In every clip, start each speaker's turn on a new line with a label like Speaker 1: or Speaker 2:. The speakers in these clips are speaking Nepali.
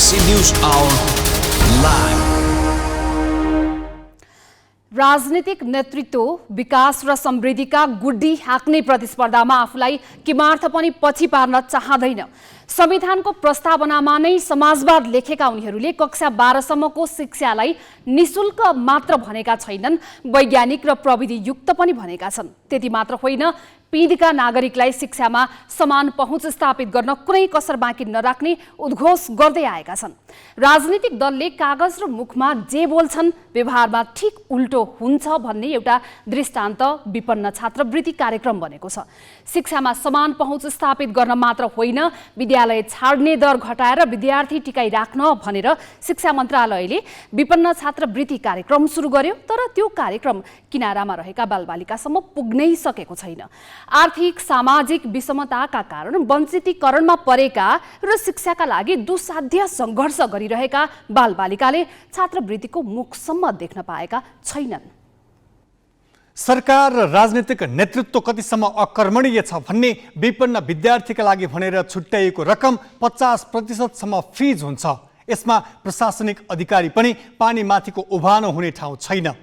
Speaker 1: Galaxy News Hour live.
Speaker 2: राजनीतिक नेतृत्व विकास र समृद्धिका गुड्डी हाँक्ने प्रतिस्पर्धामा आफूलाई किमार्थ पनि पछि पार्न चाहदैन। संविधानको प्रस्तावनामा नै समाजवाद लेखेका उनीहरूले कक्षा 12 सम्मको शिक्षालाई निशुल्क मात्र भनेका छैनन्, वैज्ञानिक र प्रविधि युक्त पनि भनेका छन्। त्यति मात्र होइन, पिँधका नागरिकलाई शिक्षामा समान पहुँच स्थापित गर्न कुनै कसर बाँकी नराख्ने उद्घोष गर्दै आएका छन्। राजनीतिक दलले कागज र मुखमा जे बोल्छन् व्यवहारमा ठिक उल्टो हुन्छ भन्ने एउटा दृष्टान्त विपन्न छात्रवृत्ति कार्यक्रम बनेको छ। शिक्षामा समान पहुँच स्थापित गर्न मात्र होइन, विद्यालय छाड्ने दर घटाएर विद्यार्थी टिकाइ राख्न भनेर शिक्षा मन्त्रालयले विपन्न छात्रवृत्ति कार्यक्रम सुरु गर्यो। तर त्यो कार्यक्रम किनारामा रहेका बालबालिकासम्म पुग्नै सकेको छैन। आर्थिक सामाजिक विषमताका कारण वञ्चितीकरणमा परेका र शिक्षाका लागि दुस्साध्य सङ्घर्ष गरिरहेका बालबालिकाले छात्रवृत्तिको मुखसम्म देख्न पाएका छैनन्।
Speaker 3: सरकार र राजनीतिक नेतृत्व कतिसम्म अकर्मणीय छ भन्ने विपन्न विद्यार्थीका लागि भनेर छुट्याइएको रकम 50% फिज हुन्छ। यसमा प्रशासनिक अधिकारी पनि पानी माथिको उभानो हुने ठाउँ छैन।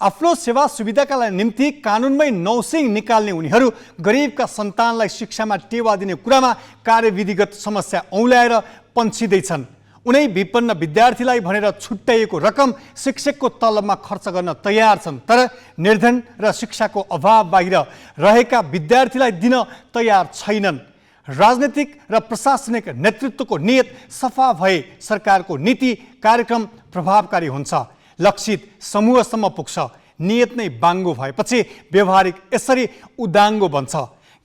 Speaker 3: आफ्नो सेवा सुविधाका निम्ति कानुनमै नौसिङ निकाल्ने उनीहरू गरिबका सन्तानलाई शिक्षामा टेवा दिने कुरामा कार्यविधिगत समस्या औँल्याएर पन्छिँदैछन्। उनै विपन्न विद्यार्थीलाई भनेर छुट्याइएको रकम शिक्षकको तलबमा खर्च गर्न तयार छन्, तर निर्धन र शिक्षाको अभाव बाहिर रहेका विद्यार्थीलाई दिन तयार छैनन्। राजनीतिक र प्रशासनिक नेतृत्वको नियत सफा भए सरकारको नीति कार्यक्रम प्रभावकारी हुन्छ, लक्षित समूहसम्म पुग्छ। नियत नै बाङ्गो भएपछि व्यवहारिक यसरी उदाङ्गो बन्छ।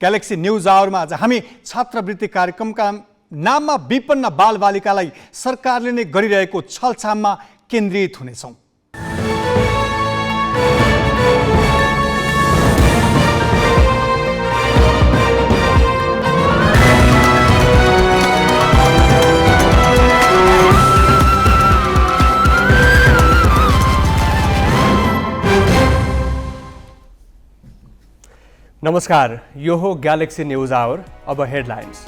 Speaker 3: ग्यालेक्सी न्युज आवरमा आज हामी छात्रवृत्ति कार्यक्रमका नाममा विपन्न बालबालिकालाई सरकारले नै गरिरहेको छलछाममा केन्द्रित हुनेछौँ।
Speaker 4: नमस्कार, यो हो ग्यालेक्सी न्युज आवर। अब हेडलाइन्स।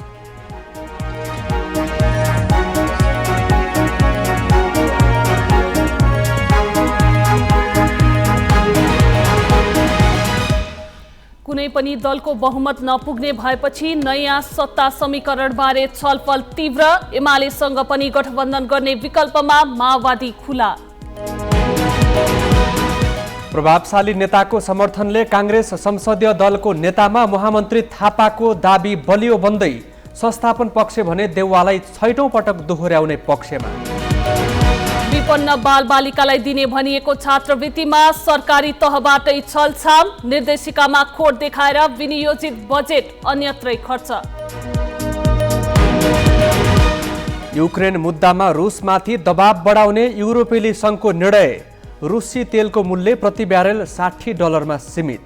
Speaker 5: कुनै पनि दलको बहुमत नपुग्ने भएपछि नयाँ सत्ता समीकरणबारे छलफल तीव्र। एमालेसँग पनि गठबन्धन गर्ने विकल्पमा माओवादी खुला।
Speaker 4: प्रभावशाली नेताको समर्थनले काङ्ग्रेस संसदीय दलको नेतामा महामन्त्री थापाको दाबी बलियो बन्दै संस्थापन पक्ष भने देउवालाई 6औं पटक दोहोर्याउने पक्षमा।
Speaker 5: विपन्न बालबालिकालाई दिने भनिएको छात्रवृत्तिमा सरकारी तहबाटै छलछाम। निर्देशिकामा खोट देखाएर विनियोजित बजेट अन्यत्रै खर्च।
Speaker 4: युक्रेन मुद्दामा रुसमाथि दबाब बढाउने युरोपेली सङ्घको निर्णय। रुसी तेलको मूल्य प्रति ब्यारेल $60 सीमित।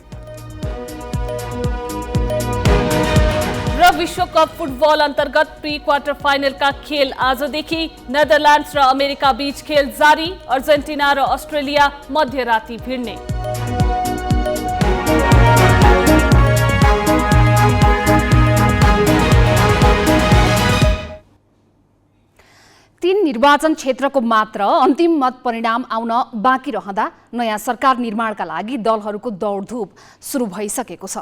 Speaker 5: र विश्वकप फुटबल अन्तर्गत प्री क्वार्टर फाइनलका खेल आजदेखि। नेदरल्यान्ड्स र अमेरिका बीच खेल जारी। अर्जेन्टिना र अस्ट्रेलिया मध्यराती भिड्ने।
Speaker 2: तीन निर्वाचन क्षेत्रको मात्र अन्तिम मत परिणाम आउन बाँकी रहँदा नयाँ सरकार निर्माणका लागि दलहरूको दौडधुप सुरु भइसकेको छ।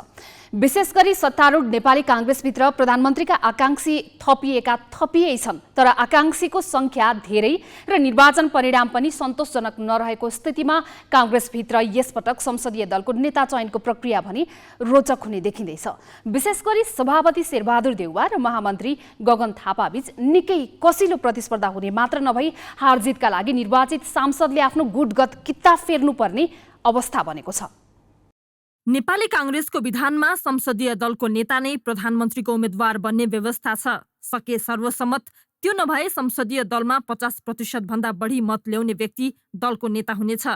Speaker 2: विशेष गरी सत्तारूढ नेपाली काङ्ग्रेसभित्र प्रधानमन्त्रीका आकाङ्क्षी थपिए छन्, तर आकाङ्क्षीको संख्या धेरै र निर्वाचन परिणाम पनि सन्तोषजनक नरहेको स्थितिमा काङ्ग्रेसभित्र यसपटक संसदीय दलको नेता चयनको प्रक्रिया पनि रोचक हुने देखिँदैछ। विशेष गरी सभापति शेरबहादुर देउवा र महामन्त्री गगन थापाबीच निकै कसिलो प्रतिस्पर्धा हुने मात्र नभई हारजितका लागि निर्वाचित सांसदले आफ्नो गुटगत किता फेर्नुपर्ने अवस्था बनेको छ।
Speaker 6: नेपाली काङ्ग्रेसको विधानमा संसदीय दलको नेता नै प्रधानमन्त्रीको उम्मेद्वार बन्ने व्यवस्था छ। सके सर्वसम्मत, त्यो नभए संसदीय दलमा 50% भन्दा बढी मत ल्याउने व्यक्ति दलको नेता हुनेछ।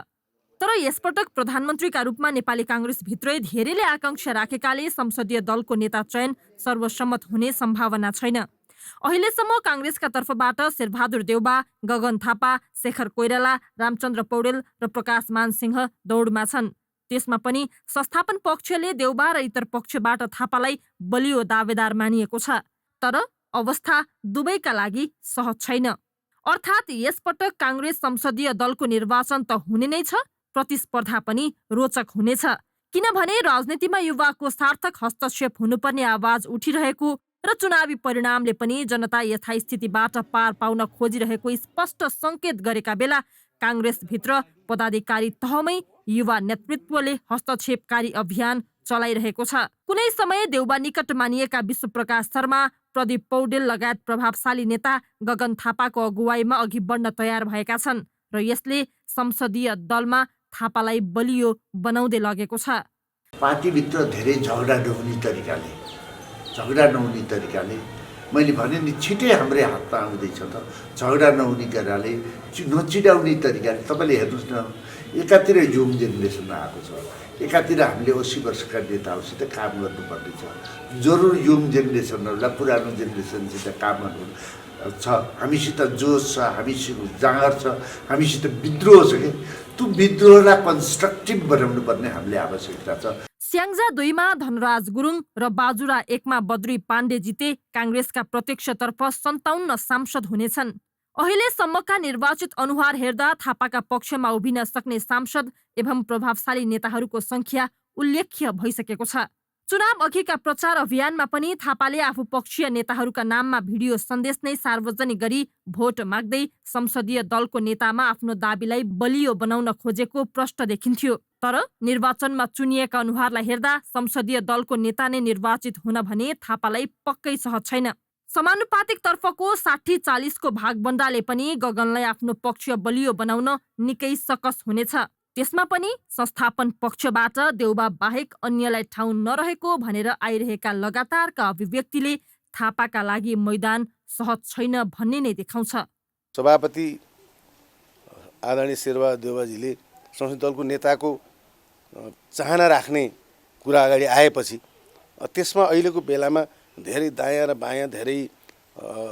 Speaker 6: तर यसपटक प्रधानमन्त्रीका रूपमा नेपाली काङ्ग्रेसभित्रै धेरैले आकांक्षा राखेकाले संसदीय दलको नेता चयन सर्वसम्मत हुने सम्भावना छैन। अहिलेसम्म काङ्ग्रेसका तर्फबाट शेरबहादुर देउवा, गगन थापा, शेखर कोइराला, रामचन्द्र पौडेल र प्रकाश मानसिंह दौडमा छन्। त्यसमा पनि संस्थापन पक्षले देउवा र इतर पक्षबाट थापालाई बलियो दावेदार मानिएको छ। तर अवस्था दुवैका लागि सहज छैन। अर्थात् यसपटक काङ्ग्रेस संसदीय दलको निर्वाचन त हुने नै छ, प्रतिस्पर्धा पनि रोचक हुनेछ। किनभने राजनीतिमा युवाको सार्थक हस्तक्षेप हुनुपर्ने आवाज उठिरहेको र चुनावी परिणामले पनि जनता यथास्थितिबाट पार पाउन खोजिरहेको स्पष्ट सङ्केत गरेका बेला काङ्ग्रेसभित्र पदाधिकारी तहमै युवा नेतृत्वले हस्तक्षेपकारी अभियान चलाइरहेको छ। कुनै समय देउबा निकट मानिएका विश्वप्रकाश शर्मा, प्रदीप पौडेल लगायत प्रभावशाली नेता गगन थापाको अगुवाईमा अघि बढ्न तयार भएका छन् र यसले संसदीय दलमा थापालाई बलियो बनाउँदै लगेको छ।
Speaker 7: पार्टीभित्र धेरै झगडा नहुने तरिकाले मैले भने नि छिटै हाम्रै हातमा आउँदैछ त, झगडा नहुने गराले नचिडाउने तरिकाले। तपाईँले हेर्नुहोस् न, एकातिर यङ जेनेरेसन आएको छ, एकातिर हामीले 80 वर्षका नेताहरूसित काम गर्नुपर्ने छ। जरुर यङ जेनेरेसनहरूलाई पुरानो जेनेरेसनसित काम गर्नु छ। हामीसित जोस छ, हामीसित जाँगर छ, हामीसित विद्रोह छ कि त्यो विद्रोहलाई कन्स्ट्रक्टिभ बनाउनु पर्ने हामीले आवश्यकता छ।
Speaker 6: स्याङ्जा 2 मा धनराज गुरुङ र बाजुरा 1 मा बद्री पाण्डे जिते काङ्ग्रेसका प्रत्यक्षतर्फ 57 सांसद हुनेछन्। अहिलेसम्मका निर्वाचित अनुहार हेर्दा थापाका पक्षमा उभिन सक्ने सांसद एवं प्रभावशाली नेताहरूको संख्या उल्लेख्य भइसकेको छ। चुनाव अघिका प्रचार अभियानमा पनि थापाले आफू पक्षीय नेताहरूका नाममा भिडियो सन्देश नै सार्वजनिक गरी भोट माग्दै संसदीय दलको नेतामा आफ्नो दाबीलाई बलियो बनाउन खोजेको प्रष्ट देखिन्थ्यो। तर निर्वाचनमा चुनिएका अनुहारलाई हेर्दा संसदीय दलको नेता नै निर्वाचित हुन भने थापालाई पक्कै सहज छैन। समानुपातिक तर्फको 60-40 को भागबन्डाले पनि गगनलाई आफ्नो पक्ष बलियो बनाउन निकै सकस हुनेछ। त्यसमा पनि संस्थापन पक्षबाट देउबा बाहेक अन्यलाई ठाउँ नरहेको भनेर आइरहेका लगातारका अभिव्यक्तिले थापाका लागि मैदान सहज छैन भन्ने नै देखाउँछ।
Speaker 8: सभापति आदरणीय शेरबहादुर देउबाजीले संसदीय दलको नेताको चाहना राख्ने कुरा अगाडि आएपछि त्यसमा अहिलेको बेलामा धेरै दायाँ र बायाँ धेरै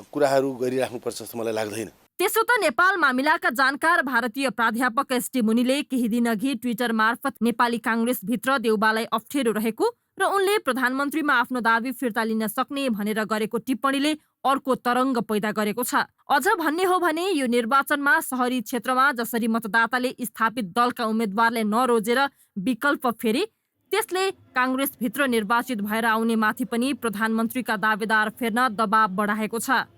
Speaker 8: कुराहरू गरिराख्नुपर्छ जस्तो मलाई लाग्दैन।
Speaker 6: त्यसो त नेपाल मामिलाका जानकार भारतीय प्राध्यापक एसडी मुनिले केही दिनअघि ट्विटर मार्फत नेपाली काङ्ग्रेसभित्र देउबालाई अप्ठ्यारो रहेको र उनले प्रधानमन्त्रीमा आफ्नो दाबी फिर्ता लिन सक्ने भनेर गरेको टिप्पणीले अर्को तरङ्ग पैदा गरेको छ। अझ भन्ने हो भने यो निर्वाचनमा सहरी क्षेत्रमा जसरी मतदाताले स्थापित दलका उम्मेद्वारलाई नरोजेर विकल्प फेरे, त्यसले काङ्ग्रेसभित्र निर्वाचित भएर आउने माथि पनि प्रधानमन्त्रीका दावेदार फेर्न दबाव बढाएको छ।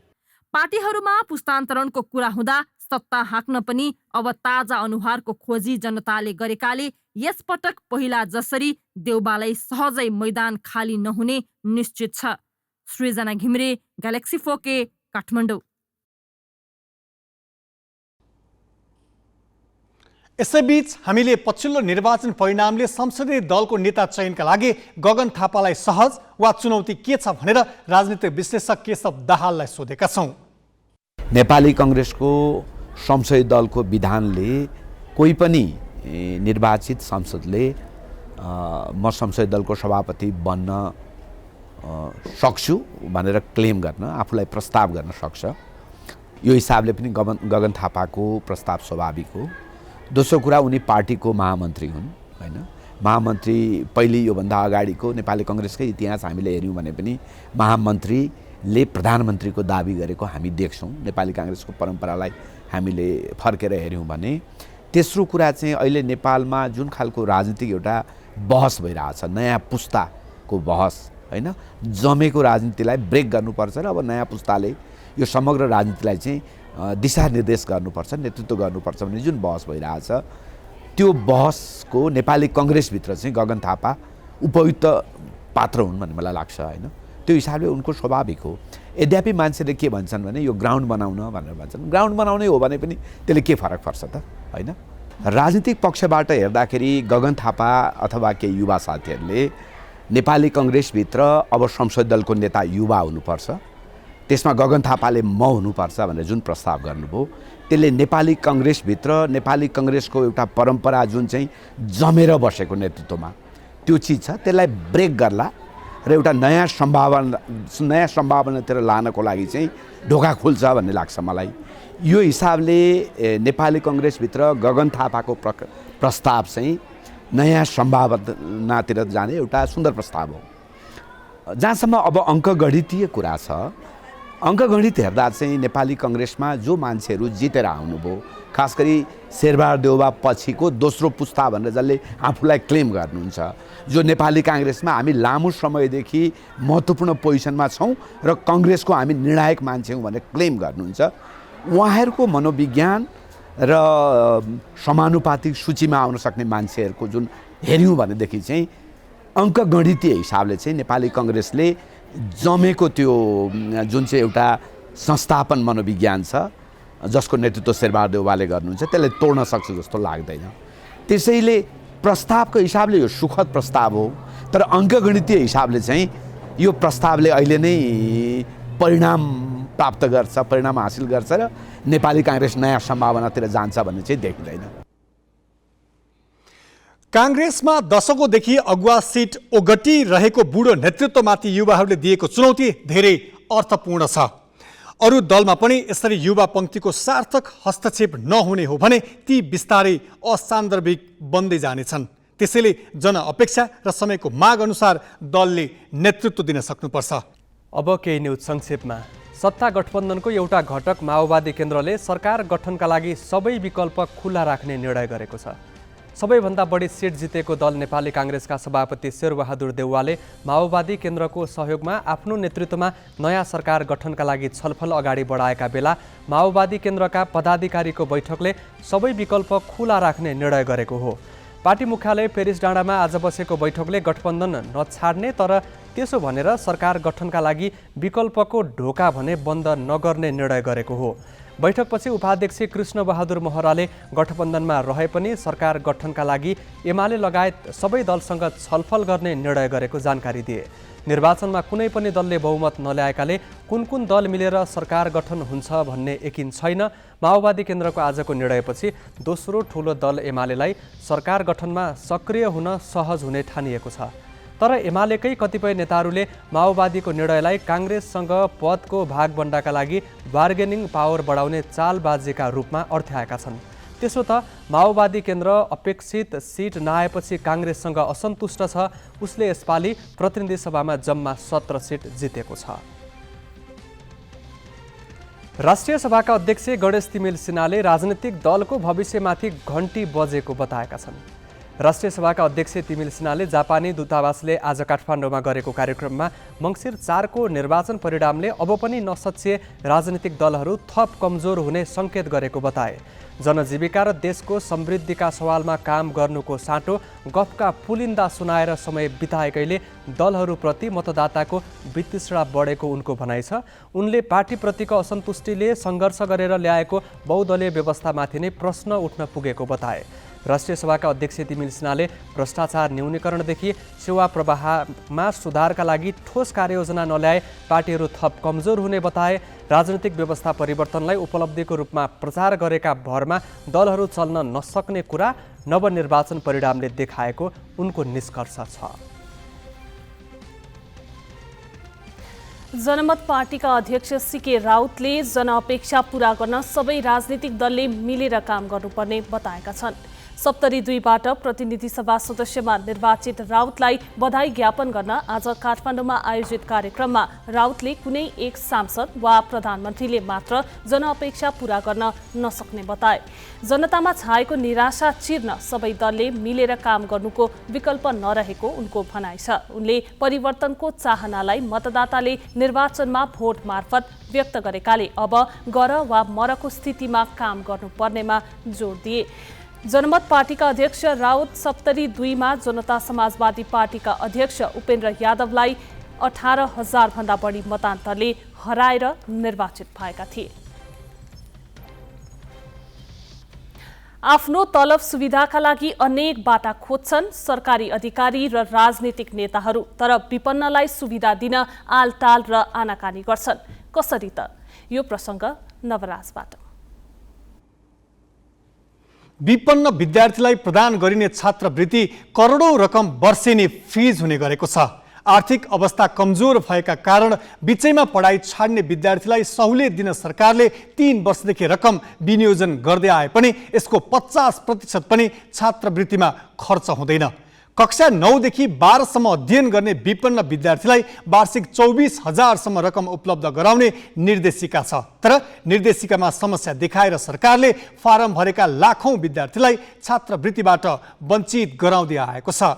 Speaker 6: पार्टीहरूमा पुस्तान्तरणको कुरा हुँदा सत्ता हाँक्न पनि अब ताजा अनुहारको खोजी जनताले गरेकाले यसपटक पहिला जसरी देउबालाई सहजै मैदान खाली नहुने निश्चित छ। सृजना घिमिरे, ग्यालेक्सी 4K, काठमाडौँ।
Speaker 3: यसैबीच हामीले पछिल्लो निर्वाचन परिणामले संसदीय दलको नेता चयनका लागि गगन थापालाई सहज वा चुनौती के छ भनेर राजनीतिक विश्लेषक केशव दाहाललाई सोधेका छौँ।
Speaker 1: नेपाली काङ्ग्रेसको संसदीय दलको विधानले कोही पनि निर्वाचित संसदले म संसदीय दलको सभापति बन्न सक्छु भनेर क्लेम गर्न, आफूलाई प्रस्ताव गर्न सक्छ। यो हिसाबले पनि गगन थापाको प्रस्ताव स्वाभाविक हो। दोस्रो कुरा, उनी पार्टीको महामन्त्री हुन्, होइन? महामन्त्री पहिले योभन्दा अगाडिको नेपाली काङ्ग्रेसकै इतिहास हामीले हेऱ्यौँ भने पनि महामन्त्रीले प्रधानमन्त्रीको दाबी गरेको हामी देख्छौँ। नेपाली काङ्ग्रेसको परम्परालाई हामीले फर्केर हेऱ्यौँ भने। तेस्रो कुरा चाहिँ अहिले नेपालमा जुन खालको राजनीतिक एउटा बहस भइरहेछ, नयाँ पुस्ताको बहस, होइन? जमेको राजनीतिलाई ब्रेक गर्नुपर्छ र अब नयाँ पुस्ताले यो समग्र राजनीतिलाई चाहिँ दिशानिर्देश गर्नुपर्छ, नेतृत्व गर्नुपर्छ भन्ने जुन बहस भइरहेछ, त्यो बहसको नेपाली काङ्ग्रेसभित्र चाहिँ गगन थापा उपयुक्त पात्र हुन् भन्ने मलाई लाग्छ, होइन? त्यो हिसाबले उनको स्वाभाविक हो। यद्यपि मान्छेले के भन्छन् भने यो ग्राउन्ड बनाउन भनेर भन्छन्। ग्राउन्ड बनाउनै हो भने पनि त्यसले के फरक पर्छ त, होइन? राजनीतिक पक्षबाट हेर्दाखेरि गगन थापा अथवा केही युवा साथीहरूले नेपाली काङ्ग्रेसभित्र अब संसदीय दलको नेता युवा हुनुपर्छ, त्यसमा गगन थापाले म हुनुपर्छ भनेर जुन प्रस्ताव गर्नुभयो, त्यसले नेपाली काङ्ग्रेसभित्र नेपाली काङ्ग्रेसको एउटा परम्परा जुन चाहिँ जमेर बसेको नेतृत्वमा त्यो चिज छ, त्यसलाई ब्रेक गर्ला र एउटा नयाँ सम्भावनातिर लानको लागि चाहिँ ढोका खुल्छ भन्ने लाग्छ मलाई। यो हिसाबले नेपाली काङ्ग्रेसभित्र गगन थापाको प्रस्ताव चाहिँ नयाँ सम्भावनातिर जाने एउटा सुन्दर प्रस्ताव हो। जहाँसम्म अब अङ्कगणितीय कुरा छ, अङ्कगणित हेर्दा चाहिँ नेपाली कङ्ग्रेसमा जो मान्छेहरू जितेर आउनुभयो, खास गरी शेरबहादुर देउवा पछिको दोस्रो पुस्ता भनेर जसले आफूलाई क्लेम गर्नुहुन्छ, जो नेपाली काङ्ग्रेसमा हामी लामो समयदेखि महत्त्वपूर्ण पोजिसनमा छौँ र कङ्ग्रेसको हामी निर्णायक मान्छे हौँ भनेर क्लेम गर्नुहुन्छ, उहाँहरूको मनोविज्ञान र समानुपातिक सूचीमा आउन सक्ने मान्छेहरूको जुन हेऱ्यौँ भनेदेखि चाहिँ अङ्कगणितीय हिसाबले चाहिँ नेपाली कङ्ग्रेसले जमेको त्यो जुन चाहिँ एउटा संस्थापन मनोविज्ञान छ, जसको नेतृत्व शेरबहादुर देउवाले गर्नुहुन्छ, त्यसले तोड्न सक्छ जस्तो लाग्दैन। त्यसैले प्रस्तावको हिसाबले यो सुखद प्रस्ताव हो, तर अङ्कगणितीय हिसाबले चाहिँ यो प्रस्तावले अहिले नै परिणाम प्राप्त गर्छ, परिणाम हासिल गर्छ र नेपाली काङ्ग्रेस नयाँ सम्भावनातिर जान्छ भन्ने चाहिँ देखिँदैन।
Speaker 3: काङ्ग्रेसमा दशकौँदेखि अगुवा सिट ओगटिरहेको बुढो नेतृत्वमाथि युवाहरूले दिएको चुनौती धेरै अर्थपूर्ण छ। अरू दलमा पनि यसरी युवा पङ्क्तिको सार्थक हस्तक्षेप नहुने हो भने ती बिस्तारै असान्दर्भिक बन्दै जानेछन्। त्यसैले जनअपेक्षा र समयको माग अनुसार दलले नेतृत्व दिन सक्नुपर्छ।
Speaker 4: अब केही न्युज संक्षेपमा। सत्ता गठबन्धनको एउटा घटक माओवादी केन्द्रले सरकार गठनका लागि सबै विकल्प खुला राख्ने निर्णय गरेको छ। सबैभन्दा बढी सिट जितेको दल नेपाली काङ्ग्रेसका सभापति शेरबहादुर देउवाले माओवादी केन्द्रको सहयोगमा आफ्नो नेतृत्वमा नयाँ सरकार गठनका लागि छलफल अगाडि बढाएका बेला माओवादी केन्द्रका पदाधिकारीको बैठकले सबै विकल्प खुला राख्ने निर्णय गरेको हो। पार्टी मुख्यालय पेरिस डाँडामा आज बसेको बैठकले गठबन्धन नछाड्ने तर त्यसो भनेर सरकार गठनका लागि विकल्पको ढोका भने बन्द नगर्ने निर्णय गरेको हो। बैठकपछि उपाध्यक्ष कृष्णबहादुर महराले गठबन्धनमा रहे पनि सरकार गठनका लागि एमाले लगायत सबै दलसँग छलफल गर्ने निर्णय गरेको जानकारी दिए। निर्वाचनमा कुनै पनि दलले बहुमत नल्याएकाले कुन दल मिलेर सरकार गठन हुन्छ भन्ने यकिन छैन। माओवादी केन्द्रको आजको निर्णयपछि दोस्रो ठूलो दल एमालेलाई सरकार गठनमा सक्रिय हुन सहज हुने ठानिएको छ। तर एमालेकै कतिपय नेताहरूले माओवादीको निर्णयलाई काङ्ग्रेससँग पदको भागबण्डाका लागि बार्गेनिङ पावर बढाउने चालबाजीका रूपमा अर्थ्याएका छन्। त्यसो त माओवादी केन्द्र अपेक्षित सिट नआएपछि काङ्ग्रेससँग असन्तुष्ट छ। उसले यसपालि प्रतिनिधि सभामा जम्मा 17 सिट जितेको छ। राष्ट्रिय सभाका अध्यक्ष गणेश तिमिल सिन्हाले राजनीतिक दलको भविष्यमाथि घण्टी बजेको बताएका छन्। राष्ट्रिय सभाका अध्यक्ष तिमिल सिन्हाले जापानी दूतावासले आज काठमाडौँमा गरेको कार्यक्रममा मङ्सिर 4 को निर्वाचन परिणामले अब पनि नसच्चिए राजनीतिक दलहरू थप कमजोर हुने सङ्केत गरेको बताए। जनजीविका र देशको समृद्धिका सवालमा काम गर्नुको साटो गफका पुलिन्दा सुनाएर समय बिताएकैले दलहरूप्रति मतदाताको वितृष्णा बढेको उनको भनाइ छ। उनले पार्टीप्रतिको असन्तुष्टिले सङ्घर्ष गरेर ल्याएको बहुदलीय व्यवस्थामाथि नै प्रश्न उठ्न पुगेको बताए। राष्ट्रिय सभाका अध्यक्ष तिमिल सिन्हाले भ्रष्टाचार न्यूनीकरणदेखि सेवा प्रवाहमा सुधारका लागि ठोस कार्ययोजना नल्याए पार्टीहरू थप कमजोर हुने बताए। राजनीतिक व्यवस्था परिवर्तनलाई उपलब्धिको रूपमा प्रचार गरेका भरमा दलहरू चल्न नसक्ने कुरा नवनिर्वाचन परिणामले देखाएको उनको निष्कर्ष छ।
Speaker 5: जनमत पार्टीका अध्यक्ष सीके राउतले जनअपेक्षा पूरा गर्न सबै राजनीतिक दलले मिलेर काम गर्नुपर्ने बताएका छन्। सप्तरी 2बाट प्रतिनिधि सभा सदस्यमा निर्वाचित राउतलाई बधाई ज्ञापन गर्न आज काठमाडौँमा आयोजित कार्यक्रममा राउतले कुनै एक सांसद वा प्रधानमन्त्रीले मात्र जनअपेक्षा पूरा गर्न नसक्ने बताए। जनतामा छाएको निराशा चिर्न सबै दलले मिलेर काम गर्नुको विकल्प नरहेको उनको भनाइ छ। उनले परिवर्तनको चाहनालाई मतदाताले निर्वाचनमा भोट मार्फत व्यक्त गरेकाले अब गर वा मरको स्थितिमा काम गर्नुपर्नेमा जोड दिए। जनमत पार्टीका अध्यक्ष राउत सप्तरी 2मा जनता समाजवादी पार्टीका अध्यक्ष उपेन्द्र यादवलाई 18,000 भन्दा बढी मतान्तरले हराएर निर्वाचित भएका थिए। आफ्नो तलब सुविधाका लागि अनेक बाटा खोज्छन् सरकारी अधिकारी र राजनीतिक नेताहरू, तर विपन्नलाई सुविधा दिन आलटाल र आनाकानी गर्छन्। कसरी त? यो प्रसङ्ग नवराजबाट।
Speaker 3: विपन्न विद्यार्थीलाई प्रदान गरिने छात्रवृत्ति करोडौं रकम वर्षेनी फिज हुने गरेको छ। आर्थिक अवस्था कमजोर भएका कारण बिचैमा पढाइ छाड्ने विद्यार्थीलाई सहुलियत दिन सरकारले 3 वर्षदेखि रकम विनियोजन गर्दै आए पनि यसको 50% पनि छात्रवृत्तिमा खर्च हुँदैन। कक्षा 9 देखि 12 सम्म अध्ययन गर्ने विपन्न विद्यार्थीलाई वार्षिक 24,000 सम्म रकम उपलब्ध गराउने निर्देशिका छ। तर निर्देशिकामा समस्या देखाएर सरकारले फारम भरेका लाखौं विद्यार्थीलाई छात्रवृत्तिबाट वञ्चित गराउँदै आएको छ।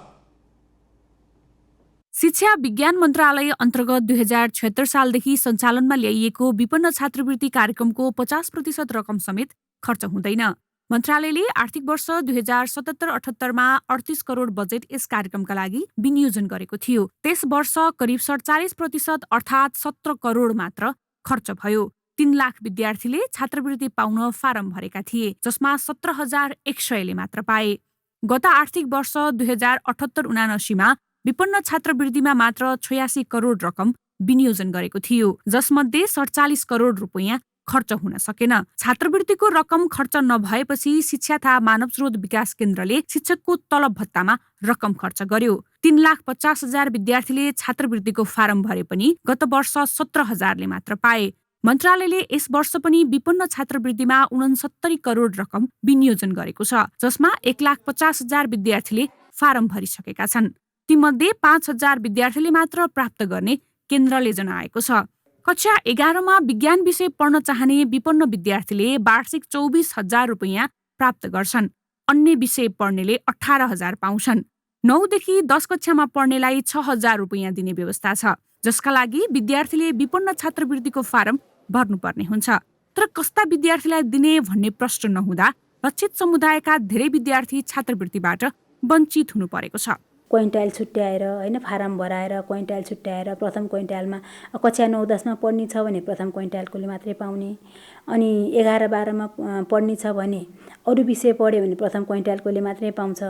Speaker 6: शिक्षा विज्ञान मन्त्रालय अन्तर्गत 2076 सालदेखि सञ्चालनमा ल्याइएको विपन्न छात्रवृत्ति कार्यक्रमको 50% रकम समेत खर्च हुँदैन। मन्त्रालयले आर्थिक वर्ष 2077-78 38 करोड बजेट यस कार्यक्रमका लागि विनियोजन गरेको थियो। त्यस वर्ष करिब 47% अर्थात् 17 करोड मात्र खर्च भयो। 3 लाख विद्यार्थीले छात्रवृत्ति पाउन फारम भरेका थिए, जसमा 17,100ले मात्र पाए। गत आर्थिक वर्ष 2078-79 विपन्न छात्रवृत्तिमा मात्र 86 करोड रकम विनियोजन गरेको थियो, जसमध्ये 47 करोड रुपैयाँ खर्च हुन सकेन। छात्रवृत्तिको रकम खर्च नभएपछि शिक्षा तथा मानव स्रोत विकास केन्द्रले शिक्षकको तलब भत्तामा रकम खर्च गर्यो। 3,50,000 विद्यार्थीले छात्रवृत्तिको फारम भरे पनि गत वर्ष 17,000ले मात्र पाए। मन्त्रालयले यस वर्ष पनि विपन्न छात्रवृत्तिमा 69 करोड रकम विनियोजन गरेको छ, जसमा 1,50,000 विद्यार्थीले फारम भरिसकेका छन्। तीमध्ये 5,000 विद्यार्थीले मात्र प्राप्त गर्ने केन्द्रले जनाएको छ। कक्षा 11मा विज्ञान विषय पढ्न चाहने विपन्न विद्यार्थीले वार्षिक 24,000 रुपैयाँ प्राप्त गर्छन्। अन्य विषय पढ्नेले 18,000 पाउँछन्। 9 देखि 10 कक्षामा पढ्नेलाई 6,000 रुपैयाँ दिने व्यवस्था छ, जसका लागि विद्यार्थीले विपन्न छात्रवृत्तिको फारम भर्नुपर्ने हुन्छ। तर कस्ता विद्यार्थीलाई दिने भन्ने प्रश्न नहुँदा लक्षित समुदायका धेरै विद्यार्थी छात्रवृत्तिबाट वञ्चित हुनु परेको छ।
Speaker 9: क्विन्टाल छुट्याएर हैन फारम भराएर क्विन्टाल छुट्याएर प्रथम क्विन्टालमा कक्षा 9-10मा पढ्ने छ भने प्रथम क्विन्टालकोले मात्रै पाउने, अनि 11-12मा पढ्ने छ भने अरू विषय पढ्यो भने प्रथम क्विन्टालकोले मात्रै पाउँछ।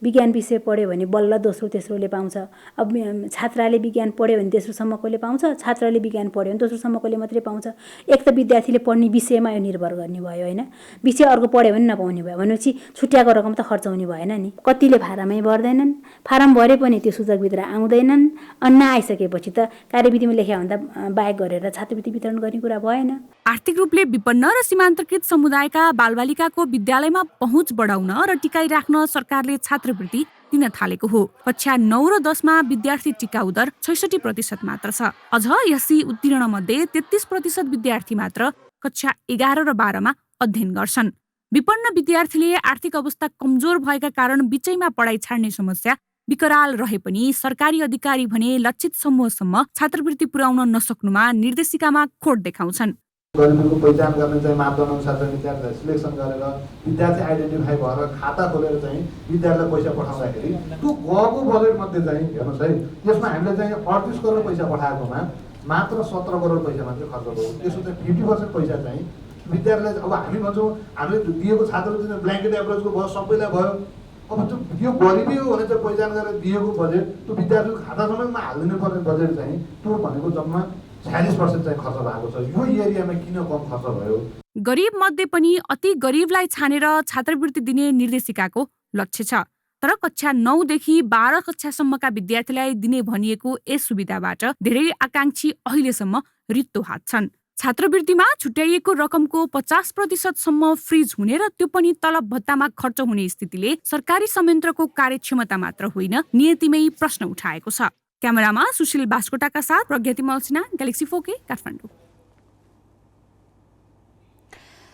Speaker 9: विज्ञान विषय पढ्यो भने बल्ल दोस्रो तेस्रोले पाउँछ। अब छात्राले विज्ञान पढ्यो भने तेस्रोसम्मकोले पाउँछ, छात्राले विज्ञान पढ्यो भने दोस्रोसम्मकोले मात्रै पाउँछ। एक त विद्यार्थीले पढ्ने विषयमा यो निर्भर गर्ने भयो हैन, विषय अर्को पढ्यो भने नपाउने भयो भनेपछि छुट्याएको रकम त खर्च हुने भएन नि। कतिले फारमै भर्दैनन्, फारम भरे पनि त्यो सूचकभित्र आउँदैनन्, अनि आइसकेपछि त कार्यविधिमा लेख्या भन्दा बाहेक गरेर छात्रवृत्ति वितरण गर्ने कुरा भएन।
Speaker 6: आर्थिक रूपले विपन्न र सीमान्तकृत समुदायका बालबालिकाको विद्यालयमा पहुँच बढाउन र टिकाइराख्न सरकारले छात्रवृत्ति दिन थालेको हो। कक्षा 9 र 10मा विद्यार्थी टिकाउ दर 66% मात्र छ। अझ यसै उत्तीर्ण मध्ये 33% विद्यार्थी मात्र कक्षा 11 र 12मा अध्ययन गर्छन्। विपन्न विद्यार्थीले आर्थिक अवस्था कमजोर भएका कारण बिचैमा पढाइ छाड्ने समस्या विकराल रहे पनि सरकारी अधिकारी भने लक्षित समूहसम्म छात्रवृत्ति पुर्याउन नसक्नुमा निर्देशिकामा खोट देखाउँछन्।
Speaker 10: गरिबीको पहिचान गर्ने चाहिँ मापदण्ड अनुसार चाहिँ विद्यार्थीलाई सिलेक्सन गरेर विद्यार्थी आइडेन्टिफाई भएर खाता खोलेर चाहिँ विद्यार्थीलाई पैसा पठाउँदाखेरि त्यो गएको बजेट मध्ये चाहिँ हेर्नुहोस् है, यसमा हामीले चाहिँ 38 करोड पैसा पठाएकोमा मात्र 17 करोड पैसा मात्रै खर्च भयो। त्यसो चाहिँ 50% पैसा चाहिँ विद्यार्थीलाई, अब हामी भन्छौँ हामीले दिएको छात्रवृत्ति ब्ल्याङ्केट एभरेजको भयो, सबैलाई भयो। अब त्यो यो गरिबी हो भने चाहिँ पहिचान गरेर दिएको बजेट त्यो विद्यार्थीको खाता समेतमा हालिदिनु पर्ने बजेट चाहिँ त्यो भनेको जम्मा 46% चाहिँ खर्च भएको छ। यो एरियामा किन कम खर्च भयो?
Speaker 6: गरिब मध्ये पनि अति गरिबलाई छानेर छात्रवृत्ति दिने निर्देशिकाको लक्ष्य छ। तर कक्षा 9 देखि 12 कक्षासम्मका विद्यार्थीलाई दिने भनिएको यस सुविधाबाट धेरै आकांक्षी अहिलेसम्म रित्तो हात छन्। छात्रवृत्तिमा छुट्याइएको रकमको 50% सम्म फ्रिज हुने र त्यो पनि तलब भत्तामा खर्च हुने स्थितिले सरकारी संयन्त्रको कार्यक्षमता मात्र होइन, नियतिमै प्रश्न उठाएको छ। क्यामेरामा सुशील बास्कोटाका साथ प्रज्ञति मल्सिना, ग्यालेक्सी 4K, काठमाडौँ।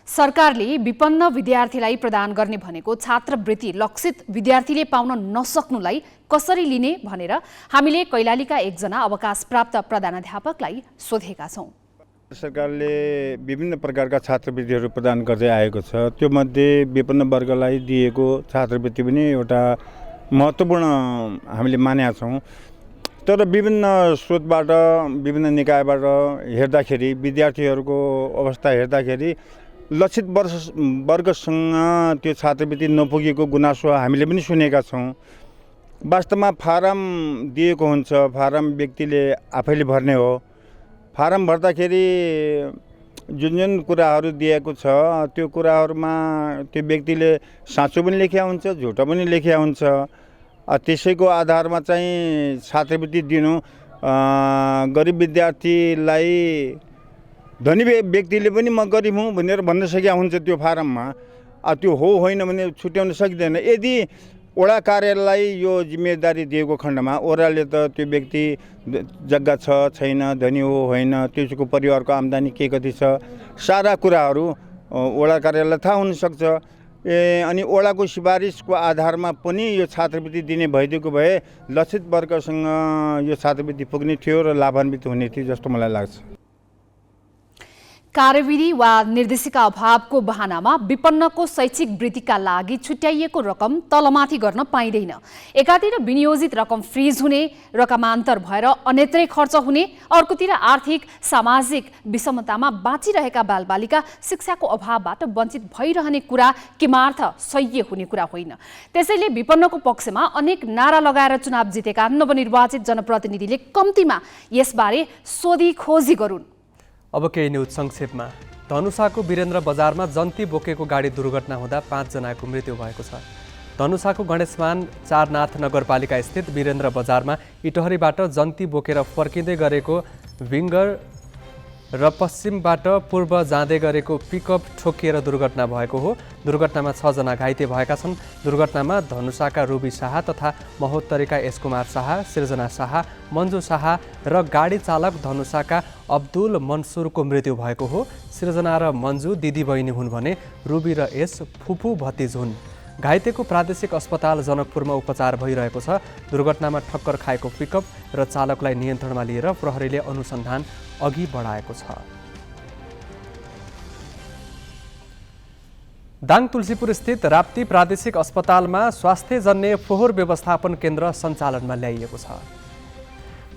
Speaker 2: सरकारले विपन्न विद्यार्थीलाई प्रदान गर्ने भनेको छात्रवृत्ति लक्षित विद्यार्थीले पाउन नसक्नुलाई कसरी लिने भनेर हामीले कैलालीका एकजना अवकाश प्राप्त प्रधानाध्यापकलाई सोधेका छौँ।
Speaker 11: सरकारले विभिन्न प्रकारका छात्रवृत्तिहरू प्रदान गर्दै आएको छ। त्यो मध्ये विपन्न वर्गलाई दिएको छात्रवृत्ति पनि एउटा महत्त्वपूर्ण हामीले मानेका छौँ। तर विभिन्न स्रोतबाट विभिन्न निकायबाट हेर्दाखेरि विद्यार्थीहरूको अवस्था हेर्दाखेरि लक्षित वर्गसँग त्यो छात्रवृत्ति नपुगेको गुनासो हामीले पनि सुनेका छौँ। वास्तवमा फारम दिएको हुन्छ, फारम व्यक्तिले आफैले भर्ने हो। फारम भर्दाखेरि जुन कुराहरू दिएको छ त्यो कुराहरूमा त्यो व्यक्तिले साँचो पनि लेख्या हुन्छ, झुटो पनि लेख्या हुन्छ। त्यसैको आधारमा चाहिँ छात्रवृत्ति दिनु गरिब विद्यार्थीलाई धनी व्यक्तिले पनि म गरिब हुँ भनेर भन्न सकेका हुन्छ त्यो फारममा। त्यो हो होइन भने छुट्याउन सकिँदैन। यदि वडा कार्यालयलाई यो जिम्मेदारी दिएको खण्डमा ओडाले त त्यो व्यक्ति जग्गा छ छैन, धनी हो होइन, त्यसको परिवारको आम्दानी के कति छ, सारा कुराहरू वडा कार्यालयलाई थाहा हुनसक्छ। अनि वडाको सिफारिसको आधारमा पनि यो छात्रवृत्ति दिने भइदिएको भए लक्षित वर्गसँग यो छात्रवृत्ति पुग्ने थियो र लाभान्वित हुने थियो जस्तो मलाई लाग्छ।
Speaker 2: कार्यविधि वा निर्देशिका अभावको बहानामा विपन्नको शैक्षिक वृत्तिका लागि छुट्याइएको रकम तलमाथि गर्न पाइँदैन। एकातिर विनियोजित रकम फ्रिज हुने, रकमान्तर भएर अन्यत्रै खर्च हुने, अर्कोतिर आर्थिक सामाजिक विषमतामा बाँचिरहेका बालबालिका शिक्षाको अभावबाट वञ्चित भइरहने कुरा किमार्थ सह्य हुने कुरा होइन। त्यसैले विपन्नको पक्षमा अनेक नारा लगाएर चुनाव जितेका नवनिर्वाचित जनप्रतिनिधिले कम्तीमा यसबारे सोधी खोजी गरून्।
Speaker 4: अब केही न्युज संक्षेपमा। धनुषाको वीरेन्द्र बजारमा जन्ती बोकेको गाडी दुर्घटना हुँदा 5 जनाको मृत्यु भएको छ। धनुषाको गणेशमान चारनाथ नगरपालिका स्थित वीरेन्द्र बजारमा इटहरीबाट जन्ती बोकेर फर्किँदै गरेको विङ्गर र पश्चिमबाट पूर्व जाँदै गरेको पिकअप ठोकिएर दुर्घटना भएको हो। दुर्घटनामा 6 जना घाइते भएका छन्। दुर्घटनामा धनुषाका रुबी शाह तथा महोत्तरीका एस कुमार शाह, सृजना शाह, मन्जु शाह र गाडी चालक धनुषाका अब्दुल मन्सुरको मृत्यु भएको हो। सृजना र मन्जु दिदी बहिनी हुन् भने रुबी र एस फुपू भतिज हुन्। घाइतेको प्रादेशिक अस्पताल जनकपुरमा उपचार भइरहेको छ। दुर्घटनामा ठक्कर खाएको पिकअप र चालकलाई नियन्त्रणमा लिएर प्रहरीले अनुसन्धान अघि बढाएको छ। दाङ तुलसीपुर स्थित राप्ती प्रादेशिक अस्पतालमा स्वास्थ्यजन्य फोहोर व्यवस्थापन केन्द्र सञ्चालनमा ल्याइएको छ।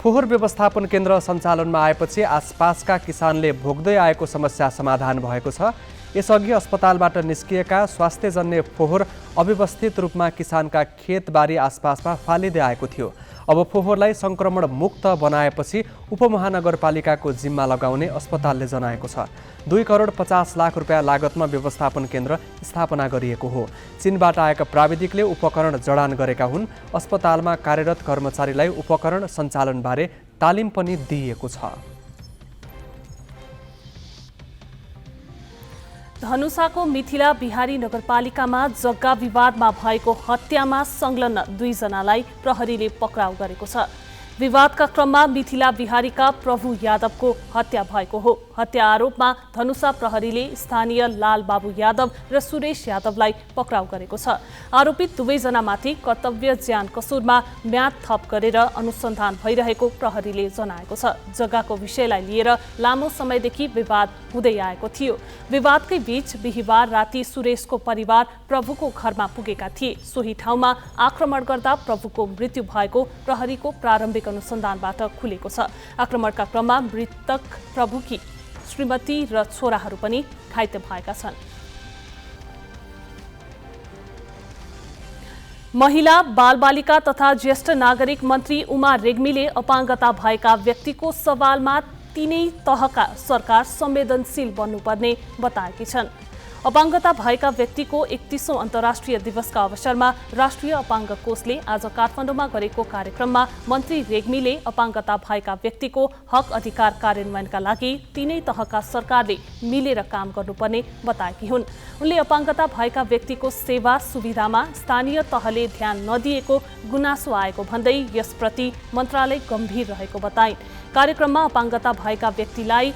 Speaker 4: फोहोर व्यवस्थापन केन्द्र सञ्चालनमा आएपछि आसपासका किसानले भोग्दै आएको समस्या समाधान भएको छ। यसअघि अस्पतालबाट निस्किएका स्वास्थ्यजन्य फोहोर अव्यवस्थित रूपमा किसानका खेतबारी आसपासमा फालिँदै आएको थियो। अब फोहोरलाई सङ्क्रमण मुक्त बनाएपछि उपमहानगरपालिकाको जिम्मा लगाउने अस्पतालले जनाएको छ। 2 करोड 50 लाख रुपियाँ लागतमा व्यवस्थापन केन्द्र स्थापना गरिएको हो। चीनबाट आएका प्राविधिकले उपकरण जडान गरेका हुन्। अस्पतालमा कार्यरत कर्मचारीलाई उपकरण सञ्चालनबारे तालिम पनि दिइएको छ।
Speaker 5: धनुषाको मिथिला बिहारी नगरपालिकामा जग्गा विवादमा भएको हत्यामा संलग्न 2 जनालाई प्रहरीले पक्राउ गरेको छ। विवादका क्रममा मिथिला बिहारीका प्रभु यादवको हत्या भएको हो। हत्या आरोपमा धनुषा प्रहरीले स्थानीय लाल बाबु यादव र सुरेश यादवलाई पक्राउ गरेको छ। आरोपित दुवैजनामाथि कर्तव्य ज्यान कसुरमा म्याद थप गरेर अनुसन्धान भइरहेको प्रहरीले जनाएको छ। जग्गाको विषयलाई लिएर लामो समयदेखि विवाद हुँदै आएको थियो। विवादकै बीच बिहीबार राति सुरेशको परिवार प्रभुको घरमा पुगेका थिए। सोही ठाउँमा आक्रमण गर्दा प्रभुको मृत्यु भएको प्रहरीको प्रारम्भिक अनुसन्धानबाट खुलेको छ। आक्रमणका क्रममा मृतक प्रभुकी श्रीमती र छोराहरू पनि घाइते भएका छन्। महिला, बालबालिका तथा ज्येष्ठ नागरिक मन्त्री उमा रेग्मीले अपाङ्गता भएका व्यक्तिको सवालमा तीनै तहका सरकार संवेदनशील बन्नुपर्ने बताएकी छन्। अपाङ्गता भएका व्यक्तिको 31औं अन्तर्राष्ट्रिय दिवसका अवसरमा राष्ट्रिय अपाङ्ग कोषले आज काठमाडौँमा गरेको कार्यक्रममा मन्त्री रेग्मीले अपाङ्गता भएका व्यक्तिको हक अधिकार कार्यान्वयनका लागि तीनै तहका सरकारले मिलेर काम गर्नुपर्ने बताएकी हुन्। उनले अपाङ्गता भएका व्यक्तिको सेवा सुविधामा स्थानीय तहले ध्यान नदिएको गुनासो आएको भन्दै यसप्रति मन्त्रालय गम्भीर रहेको बताइन्। कार्यक्रममा अपाङ्गता भएका व्यक्तिलाई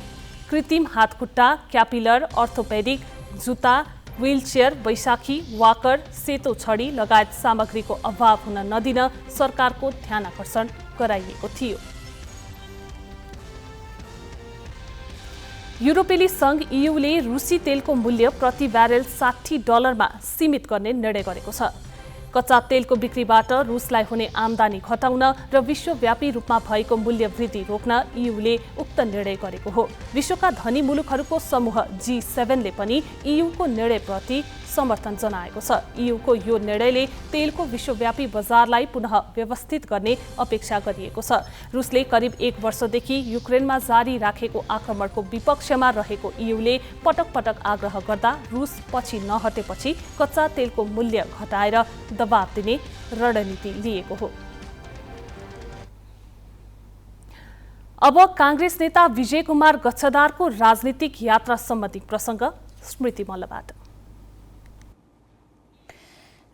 Speaker 5: कृत्रिम हातखुट्टा, क्यापिलर, अर्थोपेडिक, जुत्ता, व्हीलचेयर, बैशाखी, वाकर, सेतो छडी लगायत सामग्रीको अभाव हुन नदिन सरकारको ध्यानाकर्षण गराइएको थियो। युरोपेली सङ्घ EUले रुसी तेलको मूल्य प्रति ब्यारेल $60 सीमित गर्ने निर्णय गरेको छ। कच्चा तेलको बिक्रीबाट रुसलाई हुने आम्दानी घटाउन र विश्वव्यापी रूपमा भएको मूल्य वृद्धि रोक्न EUले उक्त निर्णय गरेको हो। विश्वका धनी मुलुकहरूको समूह G7ले पनि EUको निर्णयप्रति समर्थन जनाएको छ। EUको यो निर्णयले तेलको विश्वव्यापी बजारलाई पुनः व्यवस्थित गर्ने अपेक्षा गरिएको छ। रुसले करिब 1 वर्षदेखि युक्रेनमा जारी राखेको आक्रमणको विपक्षमा रहेको EUले पटक पटक आग्रह गर्दा रुस पछि नहटेपछि कच्चा तेलको मूल्य घटाएर दबाव दिने रणनीति लिएको हो। अब कांग्रेस नेता विजय कुमार गच्छदारको राजनीतिक यात्रा सम्बन्धी प्रसङ्ग स्मृति मल्लबाट।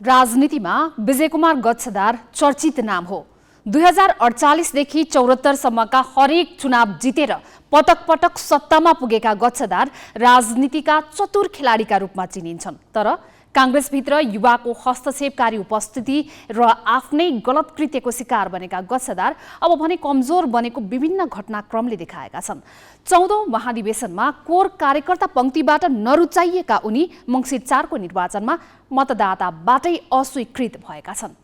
Speaker 2: राजनीतिमा विजय कुमार गच्छदार चर्चित नाम हो। 2048 देखि 74 सम्मका हरेक चुनाव जितेर पटक पटक सत्तामा पुगेका गच्छदार राजनीतिका चतुर खेलाडीका रूपमा चिनिन्छन्। तर काङ्ग्रेसभित्र युवाको हस्तक्षेपकारी उपस्थिति र आफ्नै गलत कृत्यको शिकार बनेका गच्छदार अब भने कमजोर बनेको विभिन्न घटनाक्रमले देखाएका छन्। 14औं महाधिवेशनमा कोर कार्यकर्ता पंक्तिबाट नरुचाइएका उनी मङ्सिर 4 को निर्वाचनमा मतदाताबाटै अस्वीकृत भएका छन्।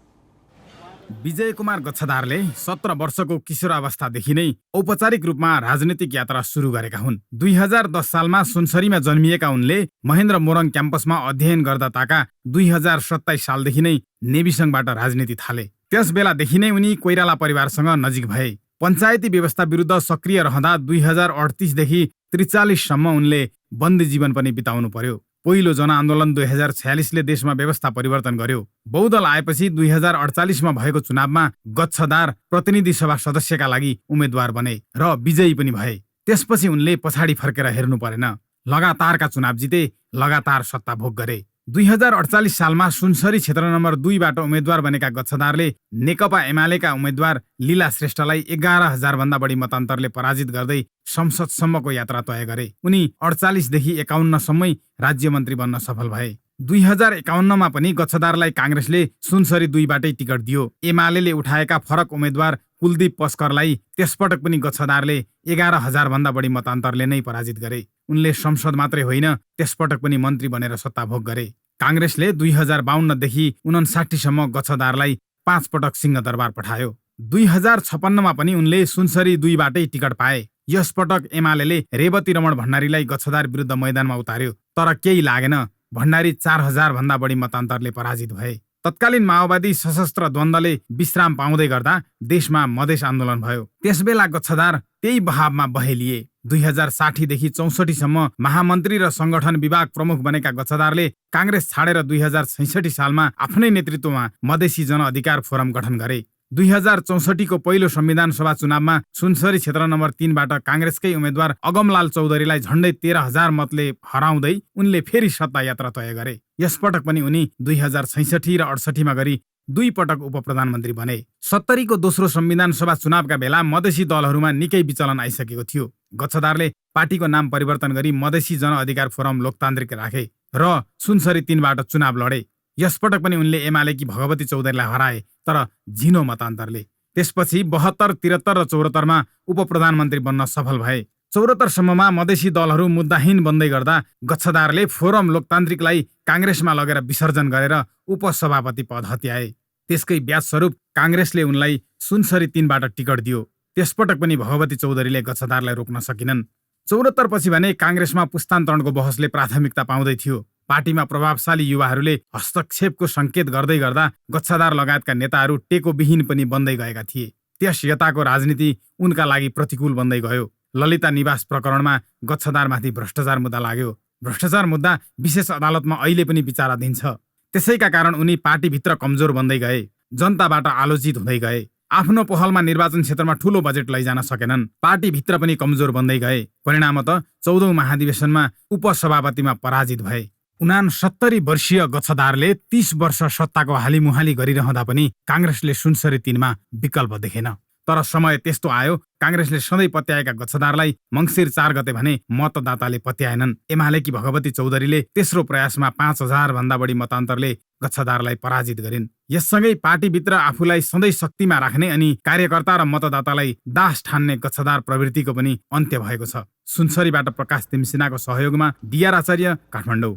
Speaker 12: विजय कुमार गच्छदारले 17 वर्षको किशोरावस्थादेखि नै औपचारिक रूपमा राजनीतिक यात्रा सुरु गरेका हुन्। 2010 सालमा सुनसरीमा जन्मिएका उनले महेन्द्र मोरङ क्याम्पसमा अध्ययन गर्दा ताका 2027 सालदेखि नै नेविसङ्घबाट राजनीति थाले। त्यस बेलादेखि नै उनी कोइराला परिवारसँग नजिक भए। पञ्चायती व्यवस्था विरुद्ध सक्रिय रहँदा 2038 देखि 43 सम्म उनले बन्दी जीवन पनि बिताउनु पर्यो। पहिलो जनआन्दोलन 2046 ले देशमा व्यवस्था परिवर्तन गर्यो। बहुदल आएपछि 2048 मा भएको चुनावमा गच्छदार प्रतिनिधि सभा सदस्यका लागि उम्मेद्वार बने र विजयी पनि भए। त्यसपछि उनले पछाडि फर्केर हेर्नु परेन। लगातारका चुनाव जिते, लगातार सत्ता भोग गरे। 2048 सालमा सुनसरी क्षेत्र नम्बर 2 बाट उम्मेद्वार बनेका गच्छदारले नेकपा एमालेका उम्मेद्वार लीला श्रेष्ठलाई 11,000 भन्दा बढी मतान्तरले पराजित गर्दै संसदसम्मको यात्रा तय गरे। उनी 48 देखि 51 सम्मै राज्य मन्त्री बन्न सफल भए। 2051 मा पनि गच्छदारलाई काङ्ग्रेसले सुनसरी 2 बाटै टिकट दियो। एमालेले उठाएका फरक उम्मेद्वार कुलदीप पस्करलाई त्यसपटक पनि गच्छदारले 11,000 भन्दा बढी मतान्तरले नै पराजित गरे। उनले संसद मात्रै होइन त्यसपटक पनि मन्त्री बनेर सत्ता भोग गरे। काङ्ग्रेसले 2052 देखि 59 सम्म गच्छदारलाई 5 पटक सिंहदरबार पठायो। 2056 मा पनि उनले सुनसरी 2 बाटै टिकट पाए। यसपटक एमालेले रेवती रमण भण्डारीलाई गच्छदार विरुद्ध मैदानमा उतार्यो, तर केही लागेन। भण्डारी 4,000 भन्दा बढी मतान्तरले पराजित भए। तत्कालीन माओवादी सशस्त्र द्वन्द्वले विश्राम पाउँदै गर्दा देशमा मधेस आन्दोलन भयो। त्यसबेला गच्छदार त्यही बहावमा बहेलिए। 2060 देखि 64 सम्म महामन्त्री र संगठन विभाग प्रमुख बनेका गच्छदारले काङ्ग्रेस छाडेर 2066 सालमा आफ्नै नेतृत्वमा मधेसी जनअधिकार फोरम गठन गरे। 2064 को पहिलो संविधान सभा चुनावमा सुनसरी क्षेत्र नम्बर 3 बाट काङ्ग्रेसकै उम्मेद्वार अगमलाल चौधरीलाई झण्डै 13,000 मतले हराउँदै उनले फेरि सत्ता यात्रा तय गरे। यसपटक पनि उनी 2066 र 68 मा गरी 2 पटक उपप्रधानमन्त्री बने। 70 को दोस्रो संविधान सभा चुनावका बेला मधेसी दलहरूमा निकै विचलन आइसकेको थियो। गच्छदारले पार्टीको नाम परिवर्तन गरी मधेसी जनअधिकार फोरम लोकतान्त्रिक राखे र सुनसरी 3 बाट चुनाव लडे। यसपटक पनि उनले एमालेकी भगवती चौधरीलाई हराए, तर झिनो मतान्तरले। त्यसपछि 72, 73 र 74 मा उपप्रधानमन्त्री बन्न सफल भए। 74 सम्ममा मधेसी दलहरू मुद्दाहीन बन्दै गर्दा गच्छदारले फोरम लोकतान्त्रिकलाई काङ्ग्रेसमा लगेर विसर्जन गरेर उपसभापति पद हत्याए। त्यसकै ब्याज स्वरूप काङ्ग्रेसले उनलाई सुनसरी 3 बाट टिकट दियो। त्यसपटक पनि भगवती चौधरीले गच्छदारलाई रोक्न सकिनन्। 74 पछि भने काङ्ग्रेसमा पुस्तान्तरणको बहसले प्राथमिकता पाउँदै थियो। पार्टीमा प्रभावशाली युवाहरूले हस्तक्षेपको संकेत गर्दै गर्दा गच्छदार लगायतका नेताहरू टेकोविहीन पनि बन्दै गएका थिए। त्यस यताको राजनीति उनका लागि प्रतिकूल बन्दै गयो। ललिता निवास प्रकरणमा गच्छदारमाथि भ्रष्टाचार मुद्दा लाग्यो। भ्रष्टाचार मुद्दा विशेष अदालतमा अहिले पनि विचाराधीन छ। त्यसैका कारण उनी पार्टीभित्र कमजोर बन्दै गए, जनताबाट आलोचित हुँदै गए। आफ्नो पहलमा निर्वाचन क्षेत्रमा ठूलो बजेट लैजान सकेनन्। पार्टीभित्र पनि कमजोर बन्दै गए। परिणामतः 14औं महाधिवेशनमा उपसभापतिमा पराजित भए। 69 वर्षीय गच्छदारले 30 वर्ष सत्ताको हालिमुहाली गरिरहँदा पनि काङ्ग्रेसले सुनसरी 3 मा विकल्प देखेन। तर समय त्यस्तो आयो, काङ्ग्रेसले सधैँ पत्याएका गच्छदारलाई मङ्सिर 4 गते भने मतदाताले पत्याएनन्। एमालेकी भगवती चौधरीले तेस्रो प्रयासमा 5,000 भन्दा बढी मतान्तरले गच्छदारलाई पराजित गरिन्। यससँगै पार्टीभित्र आफूलाई सधैँ शक्तिमा राख्ने अनि कार्यकर्ता र मतदातालाई दास ठान्ने गच्छदार प्रवृत्तिको पनि अन्त्य भएको छ। सुनसरीबाट प्रकाश तिमसिनाको सहयोगमा डीआर आचार्य, काठमाडौँ।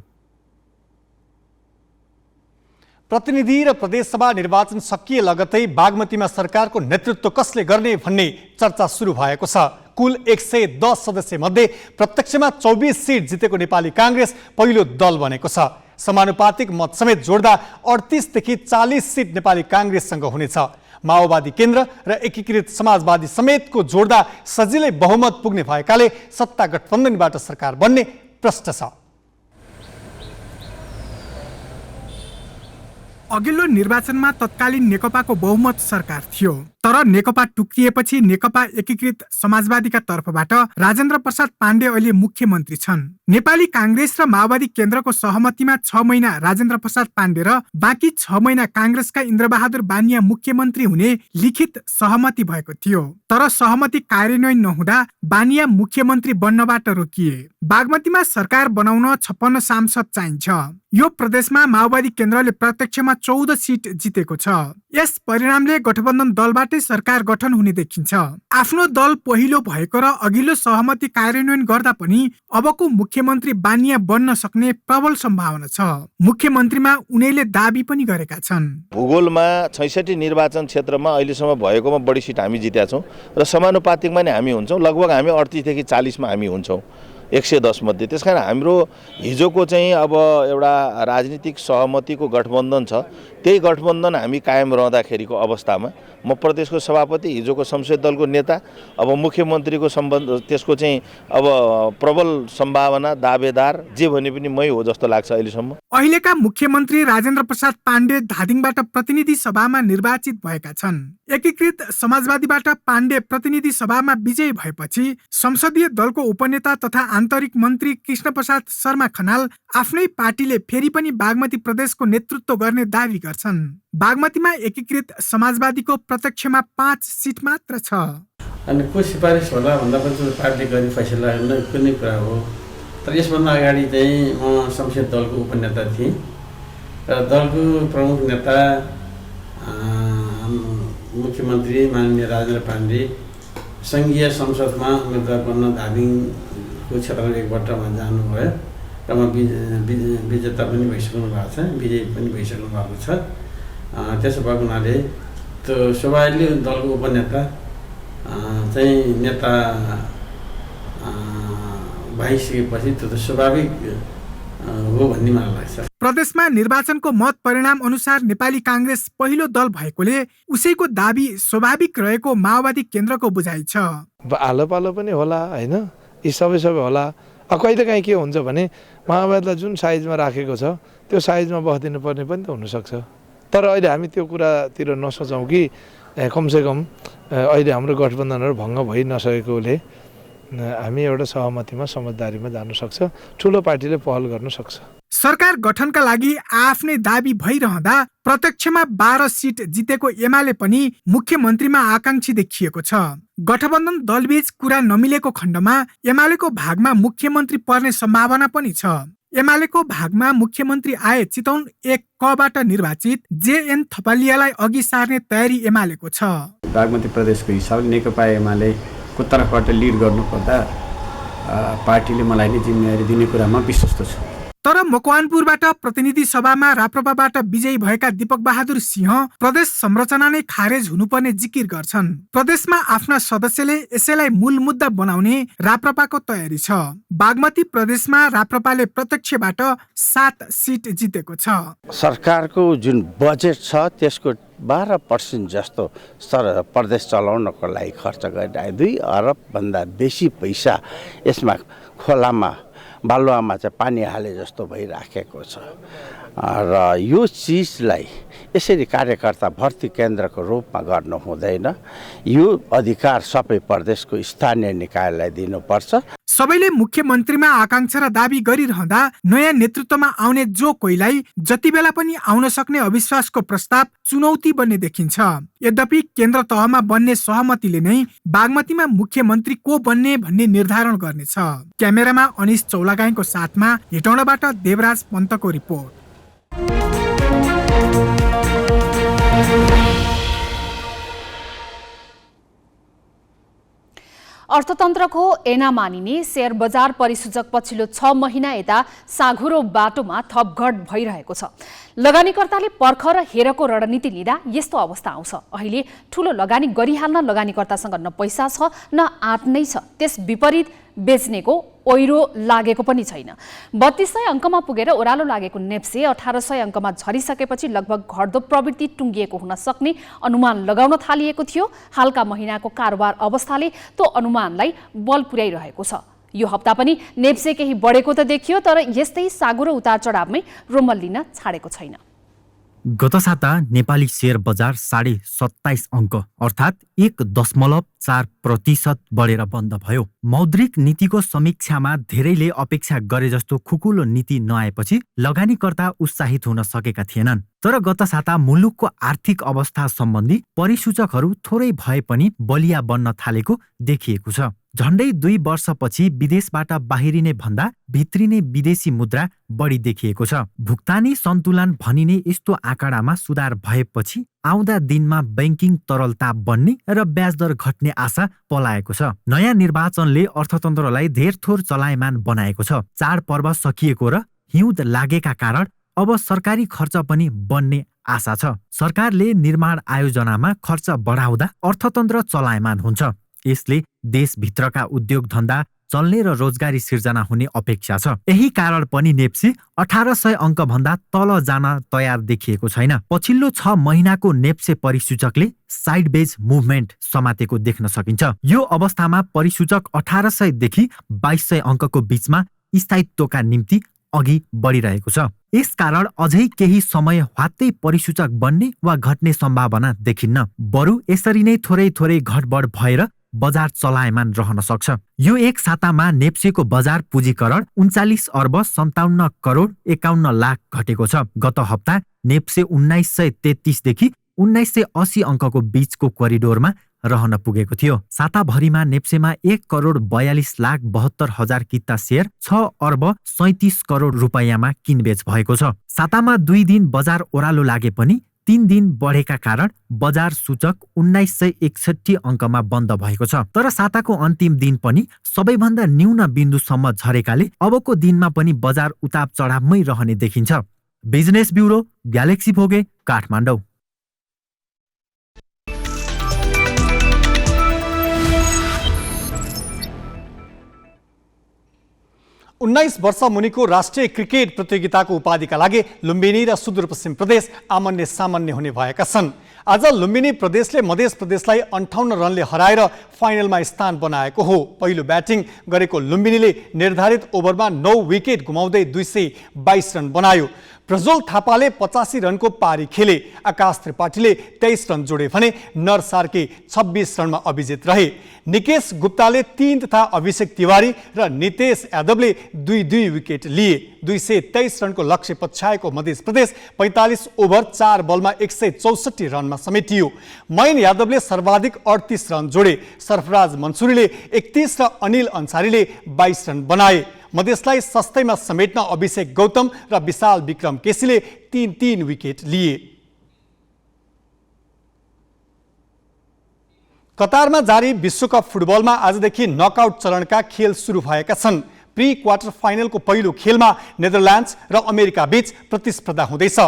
Speaker 3: प्रतिनिधि र प्रदेशसभा निर्वाचन सकिए लगतै बागमतीमा सरकारको नेतृत्व कसले गर्ने भन्ने चर्चा सुरु भएको छ। कुल 110 सदस्य मध्ये प्रत्यक्षमा 24 सिट जितेको नेपाली काङ्ग्रेस पहिलो दल बनेको छ। समानुपातिक मत समेत जोड्दा 38 देखि 40 सिट नेपाली काङ्ग्रेससँग हुनेछ। माओवादी केन्द्र र एकीकृत समाजवादी समेतको जोड्दा सजिलै बहुमत पुग्ने भएकाले सत्ता गठबन्धनबाट सरकार बन्ने प्रश्न छ।
Speaker 13: अघिल्लो निर्वाचनमा तत्कालीन नेकपाको बहुमत सरकार थियो। तर नेकपा टुक्रिएपछि नेकपा एकीकृत समाजवादीका तर्फबाट राजेन्द्र प्रसाद पाण्डे अहिले मुख्यमन्त्री छन्। नेपाली कांग्रेस र माओवादी केन्द्रको सहमतिमा 6 महिना राजेन्द्र प्रसाद पाण्डे र बाँकी 6 महिना कांग्रेसका इन्द्रबहादुर बानिया मुख्यमन्त्री हुने लिखित सहमति भएको थियो। तर सहमति कार्यान्वयन नहुँदा बानिया मुख्यमन्त्री बन्नबाट रोकिए। बागमतीमा सरकार बनाउन 56 सांसद चाहिन्छ। यो प्रदेशमा माओवादी केन्द्रले प्रत्यक्षमा 14 सिट जितेको छ। यस परिणामले गठबन्धन दलबाटै सरकार गठन हुने देखिन्छ। आफ्नो दल पहिलो भएको र अघिल्लो सहमति कार्यान्वयन गर्दा पनि अबको मुख्यमन्त्री बानिया बन्न सक्ने प्रबल सम्भावना छ। मुख्यमन्त्रीमा उनीले दाबी पनि गरेका छन्।
Speaker 14: भूगोलमा 66 निर्वाचन क्षेत्रमा अहिलेसम्म भएकोमा बढी सिट हामी जितेका छौँ र समानुपातिकमा नै हामी हुन्छौँ। लगभग हामी 38 देखि 40 मा हामी हुन्छौँ 110 मध्ये। त्यसकारण हाम्रो हिजोको चाहिँ अब एउटा राजनीतिक सहमतिको गठबन्धन छ, त्यही गठबन्धन हामी कायम रहँदाखेरिको अवस्थामा म प्रदेशको सभापति, हिजोको संसदीय दलको नेता, अब मुख्यमन्त्रीको सम्बन्ध त्यसको चाहिँ अब प्रबल सम्भावना दावेदार जे भने पनि मै हो जस्तो लाग्छ अहिलेसम्म।
Speaker 13: अहिलेका मुख्यमन्त्री राजेन्द्र प्रसाद पाण्डे धादिङबाट प्रतिनिधि सभामा निर्वाचित भएका छन्। एकीकृत समाजवादीबाट पाण्डे प्रतिनिधि सभामा विजयी भएपछि संसदीय दलको उपनेता तथा आन्तरिक मन्त्री कृष्ण प्रसाद शर्मा खनाल आफ्नै पार्टीले फेरि पनि बागमती प्रदेशको नेतृत्व गर्ने दावी गर्छन्। बागमतीमा एकीकृत समाजवादीको प्रत्यक्षमा 5 सिट मात्र छ।
Speaker 15: अनि को सिफारिस होला भन्दा पनि पार्टी गरी फैसला गर्ने कुनै कुरा हो। तर यसभन्दा अगाडि चाहिँ म संसदीय दलको उपनेता थिएँ र दलको प्रमुख नेता मुख्यमन्त्री माननीय राजेन्द्र पाण्डे सङ्घीय संसदमा उम्मेदवार बन्न धादिङको क्षेत्रमा एकपल्टमा जानुभयो र म विजेता पनि भइसक्नु भएको छ, विजयी पनि भइसक्नु भएको छ। त्यसो भएको हुनाले त्यो स्वाभाविकले दलको उपनेता चाहिँ नेता भइसकेपछि त्यो त स्वाभाविक हो भन्ने मलाई लाग्छ।
Speaker 13: प्रदेशमा निर्वाचनको मत परिणाम अनुसार नेपाली कांग्रेस पहिलो दल भएकोले उसैको दाबी स्वाभाविक रहेको माओवादी केन्द्रको बुझाइ छ।
Speaker 16: आलो पालो पनि होला हैन, यी सबै होला। कहिलेकाहीँ के हुन्छ भने माओवादीलाई जुन साइजमा राखेको छ त्यो साइजमा बस्दिनु पर्ने पनि त हुनसक्छ। तर अहिले हामी त्यो कुरातिर नसोचौँ कि कमसेकम अहिले हाम्रो गठबन्धनहरू भङ्ग भइ नसकेकोले हामी एउटा सहमतिमा समझदारीमा जान सक्छ, ठुलो पार्टीले पहल गर्न सक्छ।
Speaker 13: सरकार गठनका लागि आफ्नै दाबी भइरहँदा प्रत्यक्षमा 12 सिट जितेको एमाले पनि मुख्यमन्त्रीमा आकांक्षी देखिएको छ। गठबन्धन दलबीच कुरा नमिलेको खण्डमा एमालेको भागमा मुख्यमन्त्री पर्ने सम्भावना पनि छ। एमालेको भागमा मुख्यमन्त्री आए चितवन 1 कबाट निर्वाचित जेएन थपालियालाई अघि सार्ने तयारी एमालेको छ।
Speaker 17: बागमती प्रदेशको हिसाबले नेकपा एमालेको तर्फबाट लिड गर्नुपर्दा पार्टीले मलाई नै जिम्मेवारी दिने कुरामा विश्वस्त छु।
Speaker 13: तर मकवानपुरबाट प्रतिनिधि सभामा राप्रपाबाट विजयी भएका दीपक बहादुर सिंह प्रदेश संरचना नै खारेज हुनुपर्ने जिकिर गर्छन्। प्रदेशमा आफ्ना सदस्यले यसैलाई मूल मुद्दा बनाउने राप्रपाको तयारी छ। बागमती प्रदेशमा राप्रपाले प्रत्यक्षबाट 7 सिट जितेको छ।
Speaker 18: सरकारको जुन बजेट छ त्यसको 12% जस्तो प्रदेश चलाउनको लागि खर्च गरिरहेको 2 अरब भन्दा बेसी पैसा यसमा खोलामा बालुवामा चाहिँ पानी हाले जस्तो भइराखेको छ र यो चिजलाई यसरी कार्यकर्ता भर्ती केन्द्रको रूपमा गर्नु हुँदैन। यो अधिकार सबै प्रदेशको स्थानीय निकायलाई दिनुपर्छ।
Speaker 13: सबैले मुख्यमन्त्रीमा आकांक्षा र दाबी गरिरहँदा नयाँ नेतृत्वमा आउने जो कोहीलाई जति बेला पनि आउन सक्ने अविश्वासको प्रस्ताव चुनौती बन्ने देखिन्छ। यद्यपि केन्द्र तहमा बन्ने सहमतिले नै बागमतीमा मुख्यमन्त्री को बन्ने भन्ने निर्धारण गर्नेछ। क्यामेरामा अनिश चौलागाईको साथमा हेटौँडाबाट देवराज पन्तको रिपोर्ट।
Speaker 2: अर्थतन्त्रको ऐना मानिने शेयर बजार परिसूचक पछिल्लो 6 महिना यता साँघुरो बाटोमा थपघट भइरहेको छ। लगानीकर्ताले पर्ख र हेरको रणनीति लिँदा यस्तो अवस्था आउँछ। अहिले ठूलो लगानी गरिहाल्न लगानीकर्तासँग न पैसा छ न आँट नै छ। त्यस विपरीत बेच्नेको ओइरो लागेको पनि छैन। 3200 अङ्कमा पुगेर ओह्रालो लागेको नेप्से 1800 अङ्कमा झरिसकेपछि लगभग घट्दो प्रवृत्ति टुङ्गिएको हुन सक्ने अनुमान लगाउन थालिएको थियो। हालका महिनाको कारोबार अवस्थाले त्यो अनुमानलाई बल पुर्याइरहेको छ। यो हप्ता पनि नेप्से केही बढेको त देखियो, तर यस्तै साँघुरो उतार चढावमै रोमल लिन छाडेको छैन।
Speaker 19: गत साता नेपाली शेयर बजार 27.5 अङ्क अर्थात् 1.4% बढेर बन्द भयो। मौद्रिक नीतिको समीक्षामा धेरैले अपेक्षा गरे जस्तो खुकुलो नीति नआएपछि लगानीकर्ता उत्साहित हुन सकेका थिएनन्। तर गत साता मुलुकको आर्थिक अवस्था सम्बन्धी परिसूचकहरू थोरै भए पनि बलिया बन्न थालेको देखिएको छ। झण्डै 2 वर्षपछि विदेशबाट बाहिरिने भन्दा भित्रिने विदेशी मुद्रा बढी देखिएको छ। भुक्तानी सन्तुलन भनिने यस्तो आँकडामा सुधार भएपछि आउँदा दिनमा बैंकिङ तरलता बढ्ने र ब्याजदर घट्ने आशा पलाएको छ। नयाँ निर्वाचनले अर्थतन्त्रलाई धेरथोर चलायमान बनाएको छ। चाडपर्व सकिएको र हिउँद लागेका कारण अब सरकारी खर्च पनि बढ्ने आशा छ। सरकारले निर्माण आयोजनामा खर्च बढाउँदा अर्थतन्त्र चलायमान हुन्छ। यसले देशभित्रका उद्योग धन्दा चल्ने र रोजगारी सिर्जना हुने अपेक्षा छ। यही कारण पनि नेप्से 1800 अङ्क भन्दा तल जान तयार देखिएको छैन। पछिल्लो 6 महिनाको नेप्से परिसूचकले साइडवेज मुभमेन्ट समातेको देख्न सकिन्छ। यो अवस्थामा परिसूचक 1800 देखि 2200 अङ्कको बीचमा स्थायित्वका निम्ति अघि बढिरहेको छ। यसकारण अझै केही समय ह्वात्तै परिसूचक बन्ने वा घट्ने सम्भावना देखिन्न। बरु यसरी नै थोरै थोरै घटबढ भएर बजार चलायमान रहन सक्छ। यो एक सातामा नेप्सेको बजार पुँजीकरण 39 अर्ब 57 करोड 51 लाख घटेको छ। गत हप्ता नेप्से 1933 देखि 1980 अङ्कको बीचको कोरिडोरमा रहन पुगेको थियो। साताभरिमा नेप्सेमा 1 करोड 42 लाख 72 हजार किता शेयर 6 अर्ब 37 करोड रुपैयाँमा किनबेच भएको छ। सातामा 2 दिन बजार ओह्रालो लागे पनि 3 दिन बढेका कारण बजार सूचक 1961 अङ्कमा बन्द भएको छ। तर साताको अन्तिम दिन पनि सबैभन्दा न्यून बिन्दुसम्म झरेकाले अबको दिनमा पनि बजार उताप चढावमै रहने देखिन्छ। बिजनेस ब्युरो, ग्यालेक्सी भोगे, काठमाडौँ।
Speaker 3: 19 वर्ष मुनिको राष्ट्रिय क्रिकेट प्रतियोगिताको उपाधिका लागि लुम्बिनी र सुदूरपश्चिम प्रदेश आमन्य सामान्य हुने भएका छन्। आज लुम्बिनी प्रदेशले मध्य प्रदेशलाई 58 रनले हराएर फाइनलमा स्थान बनाएको हो। पहिलो ब्याटिङ गरेको लुम्बिनीले निर्धारित ओभरमा 9 विकेट गुमाउँदै 222 रन बनायो। प्रज्वल थापाले 85 रनको पारी खेले। आकाश त्रिपाठीले 23 रन जोडे भने नर सार्की 26 रनमा अभिजित रहे। निकेश गुप्ताले 3 तथा अभिषेक तिवारी र नितेश यादवले 2-2 विकेट लिए। 223 रनको लक्ष्य पछ्याएको मध्य प्रदेश 45 ओभर 4 बलमा 164 रनमा समेटियो। मयन यादवले सर्वाधिक 38 रन जोडे। सरफराज मन्सुरीले 31 र अनिल अन्सारीले 22 रन बनाए। मधेसलाई सस्तैमा समेट्न अभिषेक गौतम र विशाल विक्रम केसीले 3-3 विकेट लिए। कतारमा जारी विश्वकप फुटबलमा आजदेखि नकआउट चरणका खेल सुरु भएका छन्। प्री क्वार्टर फाइनलको पहिलो खेलमा नेदरल्यान्ड्स र अमेरिका बीच प्रतिस्पर्धा हुँदैछ।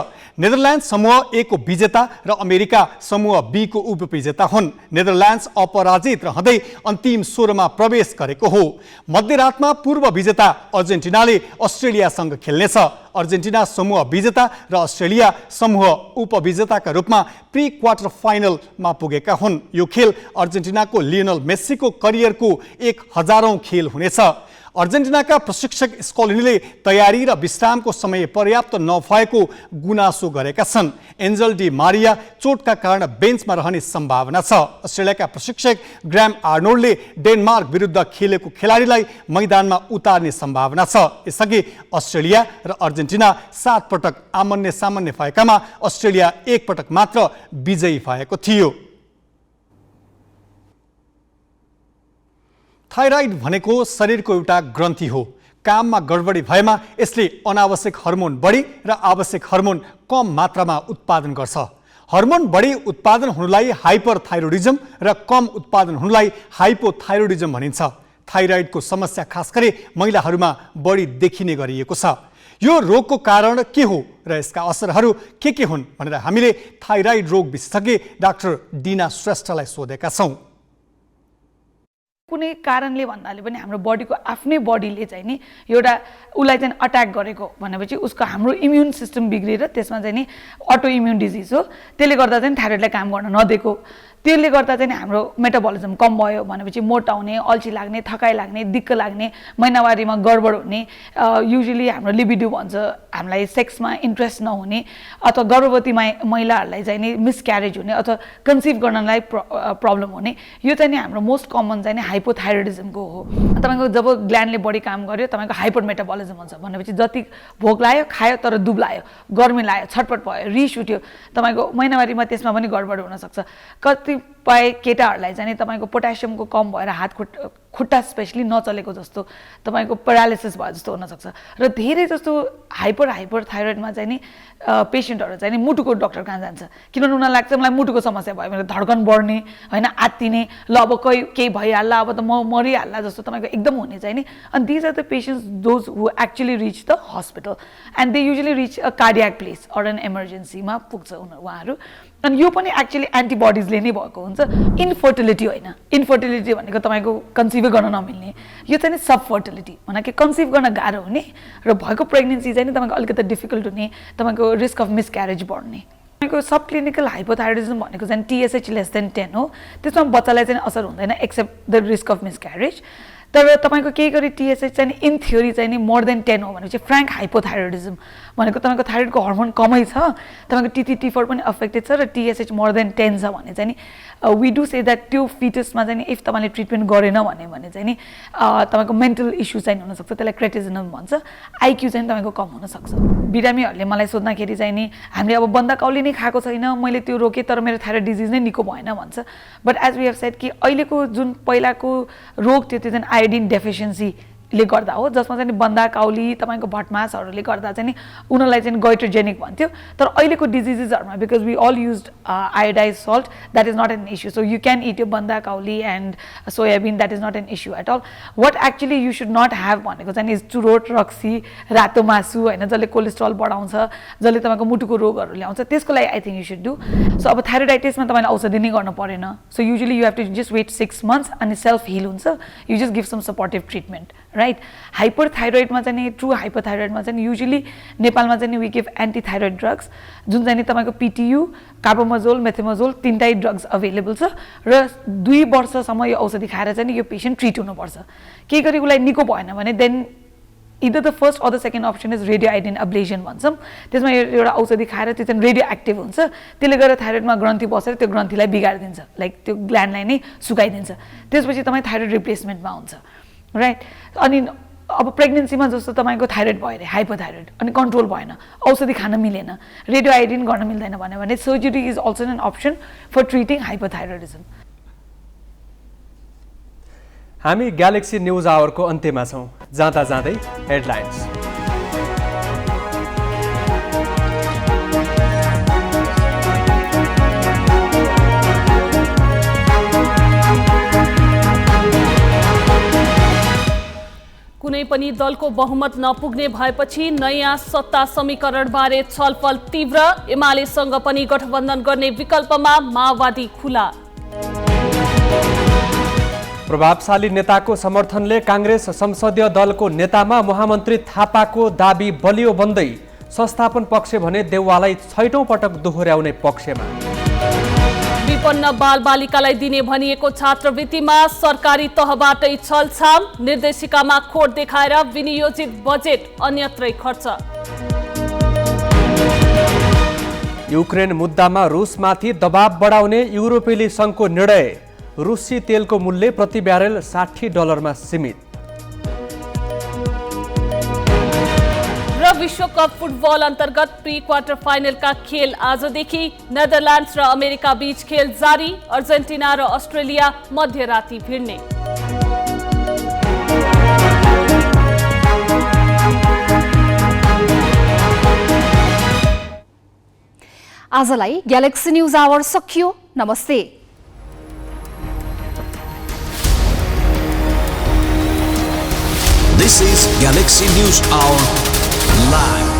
Speaker 3: नेदरल्यान्ड्स समूह ए को विजेता र अमेरिका समूह बी को उपविजेता हुन्। नेदरल्यान्ड्स अपराजित रहँदै अन्तिम 16मा प्रवेश गरेको हो। मध्यरातमा पूर्व विजेता अर्जेन्टिनाले अस्ट्रेलियासँग खेल्नेछ। अर्जेन्टिना समूह विजेता र अस्ट्रेलिया समूह उपविजेताका रूपमा प्री क्वार्टर फाइनलमा पुगेका हुन्। यो खेल अर्जेन्टिनाको लियोनल मेस्सीको करियरको 1000औं खेल हुनेछ। अर्जेन्टिनाका प्रशिक्षक स्कोलिनीले तयारी र विश्रामको समय पर्याप्त नभएको गुनासो गरेका छन्। एन्जल डी मारिया चोटका कारण बेन्चमा रहने सम्भावना छ। अस्ट्रेलियाका प्रशिक्षक ग्राम आर्नोल्डले डेनमार्क विरुद्ध खेलेको खेलाडीलाई मैदानमा उतार्ने सम्भावना छ। यसअघि अस्ट्रेलिया र अर्जेन्टिना 7 पटक आमन्य सामान्य भएकामा अस्ट्रेलिया 1 पटक मात्र विजयी भएको थियो। थाइराइड भनेको शरीरको एउटा ग्रन्थि हो। काममा गडबडी भएमा यसले अनावश्यक हर्मोन बढी र आवश्यक हर्मोन कम मात्रामा उत्पादन गर्छ। हर्मोन बढी उत्पादन हुनुलाई हाइपरथाइरोडिजम र कम उत्पादन हुनुलाई हाइपोथाइरोडिजम भनिन्छ। थाइराइडको समस्या खास गरी महिलाहरूमा बढी देखिने गरिएको छ। यो रोगको कारण के हो र यसका असरहरू के हुन् भनेर हामीले थाइराइड रोग विशेषज्ञ डाक्टर डिना श्रेष्ठलाई सोधेका छौँ।
Speaker 20: कुनै कारणले भन्नाले पनि हाम्रो बडीको आफ्नै बडीले चाहिँ नि एउटा उसलाई चाहिँ अट्याक गरेको भनेपछि उसको हाम्रो इम्युन सिस्टम बिग्रिएर त्यसमा चाहिँ नि अटो इम्युन डिजिज हो। त्यसले गर्दा चाहिँ थाइरोइडलाई काम गर्न नदिएको त्यसले गर्दा चाहिँ हाम्रो मेटाबोलिजम कम भयो भनेपछि मोटाउने, अल्छी लाग्ने, थकाइ लाग्ने, दिक्क लाग्ने, महिनावारीमा गडबड हुने, युजुअली हाम्रो लिबिडो भन्छ हामीलाई सेक्समा इन्ट्रेस्ट नहुने, अथवा गर्भवती महिलाहरूलाई चाहिँ नि मिसक्यारेज हुने अथवा कन्सिभ गर्नलाई प्रब्लम हुने, यो चाहिँ नि हाम्रो मोस्ट कमन चाहिँ नि हाइपोथाइरोइडिजमको हो। तपाईँको जब ग्ल्यान्डले बढी काम गर्यो तपाईँको हाइपर मेटाबोलिजम हुन्छ भनेपछि जति भोक लाग्यो खायो तर दुब्लायो, गर्मी लाग्यो, छटपट भयो, रिस उठ्यो, तपाईँको महिनावारीमा त्यसमा पनि गडबड हुनसक्छ। कतिपय केटाहरूलाई चाहिँ तपाईँको पोट्यासियमको कम भएर हात खुट्टा स्पेसली नचलेको जस्तो, तपाईँको प्यारालिसिस भयो जस्तो हुनसक्छ। र धेरै जस्तो हाइपर थाइरोइडमा चाहिँ नि पेसेन्टहरू चाहिँ नि मुटुको डक्टर कहाँ जान्छ, किनभने उनीहरूलाई लाग्छ मलाई मुटुको समस्या भयो भने धड्कन बढ्ने होइन, आत्तिने, ल अब केही भइहाल्ला अब त म मरिहाल्ला जस्तो तपाईँको एकदम हुने चाहिँ नि। अनि these are the patients those who actually reach the hospital and they usually reach a cardiac place or an इमर्जेन्सीमा पुग्छ उहाँहरू। अनि यो पनि एक्चुअली एन्टिबडिजले नै भएको हुन्छ। इन्फर्टिलिटी होइन, इन्फर्टिलिटी भनेको तपाईँको कन्सिभै गर्न नमिल्ने, यो चाहिँ नि सबफर्टिलिटी भने कि कन्सिभ गर्न गाह्रो हुने र भएको प्रेग्नेन्सी चाहिँ नि तपाईँको अलिकति डिफिकल्ट हुने, तपाईँको रिस्क अफ मिसक्यारेज बढ्ने। तपाईँको सब क्लिनिकल हाइपोथाइरोइडिजम भनेको चाहिँ TSH लेस देन 10 हो, त्यसमा बच्चालाई चाहिँ असर हुँदैन except the risk of miscarriage. तर तपाईँको केही गरी TSH चाहिँ इन थ्योरी चाहिँ नि मोर देन 10 हो भनेपछि फ्र्याङ्क हाइपोथाइरोइडिजम भनेको तपाईँको थाइरोइडको हर्मोन कमै छ, तपाईँको T3T4 पनि अफेक्टेड छ र TSH मोर देन 10 छ भने चाहिँ नि वी डु से द्याट त्यो फिटसमा चाहिँ नि इफ तपाईँले ट्रिटमेन्ट गरेन भने चाहिँ नि तपाईँको मेन्टल इस्यु चाहिँ हुनसक्छ, त्यसलाई क्रिटिसिजम भन्छ। IQ चाहिँ तपाईँको कम हुनसक्छ। बिरामीहरूले मलाई सोध्दाखेरि चाहिँ नि हामीले अब बन्दाकौली नै खाएको छैन, मैले त्यो रोकेँ तर मेरो थाइरोइड डिजिज नै निको भएन भन्छ। But as we have said कि अहिलेको जुन पहिलाको रोग थियो त्यो चाहिँ आयोडिन डेफिसियन्सीले गर्दा हो, जसमा चाहिँ बन्दाकौली तपाईँको भटमासहरूले गर्दा चाहिँ नि उनीहरूलाई चाहिँ गैट्रोजेनिक भन्थ्यो। तर अहिलेको डिजिजेसहरूमा because we all use iodized salt that is not an issue, so you can eat यो बन्दाकौली and soybean, that is not an issue at all. What actually you should not have भनेको चाहिँ इज चुरोट, रक्सी, रातो मासु होइन, जसले कोलेस्ट्रोल बढाउँछ, जसले तपाईँको मुटुको रोगहरू ल्याउँछ, त्यसको लागि I think you should do. So अब थाइरोइडाइटिसमा तपाईँले औषधि नै गर्नु परेन, so usually you have to just wait 6 months अनि सेल्फ हिल हुन्छ, you just give some supportive treatment right. हाइपरथाइरोइडमा चाहिँ नि ट्रु हाइपरथाइरोइडमा चाहिँ युजली नेपालमा चाहिँ वी गिभ एन्टिथाइरोइड ड्रग्स जुन चाहिँ नि तपाईँको PTU, कार्बोमोजोल, मेथोमोजोल 3टै ड्रग्स अभाइलेबल छ र 2 वर्षसम्म यो औषधि खाएर चाहिँ नि यो पेसेन्ट ट्रिट हुनुपर्छ। केही गरी उसलाई निको भएन भने then either the first or the second option is radio iodine ablation भन्छौँ। त्यसमा एउटा औषधि खाएर त्यो चाहिँ रेडियो एक्टिभ हुन्छ, त्यसले गर्दा थाइरोइडमा ग्रन्थि बसेर त्यो ग्रन्थिलाई बिगारिदिन्छ, लाइक त्यो ग्ल्यान्डलाई नै सुकाइदिन्छ। त्यसपछि तपाईँ थाइरोइड रिप्लेसमेन्टमा हुन्छ राइट। अनि अब प्रेग्नेन्सीमा जस्तो तपाईँको थाइरोइड भयो अरे हाइपोथाइरोइड अनि कन्ट्रोल भएन, औषधि खान मिलेन, रेडियो आयोडिन गर्न मिल्दैन भने surgery is also an option for treating hypothyroidism.
Speaker 4: हामी ग्यालेक्सी न्युज आवरको अन्त्यमा छौँ। जाँदा जाँदै हेडलाइन्स।
Speaker 5: कुनै पनि दलको बहुमत नपुग्ने भएपछि नयाँ सत्ता समीकरणबारे छलफल तीव्र, एमालेसँग पनि गठबन्धन गर्ने विकल्पमा माओवादी खुला।
Speaker 4: प्रभावशाली नेताको समर्थनले कांग्रेस संसदीय दलको नेतामा महामन्त्री थापाको दाबी बलियो बन्दै संस्थापन पक्ष भने देउवालाई 6औं पटक दोहोर्याउने पक्षमा।
Speaker 5: विपन्न बालबालिकालाई दिने भनिएको छात्रवृत्तिमा सरकारी तहबाटै छलछाम, निर्देशिकामा खोट देखाएर विनियोजित बजेट अन्यत्रै खर्च।
Speaker 4: युक्रेन मुद्दामा रुसमाथि दबाव बढाउने युरोपेली सङ्घको निर्णय, रुसी तेलको मूल्य प्रति ब्यारेल $60 सीमित।
Speaker 5: र विश्वकप फुटबल अन्तर्गत प्री क्वार्टर फाइनलका खेल आजदेखि, नेदरल्यान्ड्स र अमेरिका बीच खेल जारी, अर्जेन्टिना र अस्ट्रेलिया मध्यराती भिड्ने।
Speaker 2: आजलाई ग्यालेक्सी न्युज आवर सकियो। नमस्ते।
Speaker 21: This is Galaxy News Hour Live.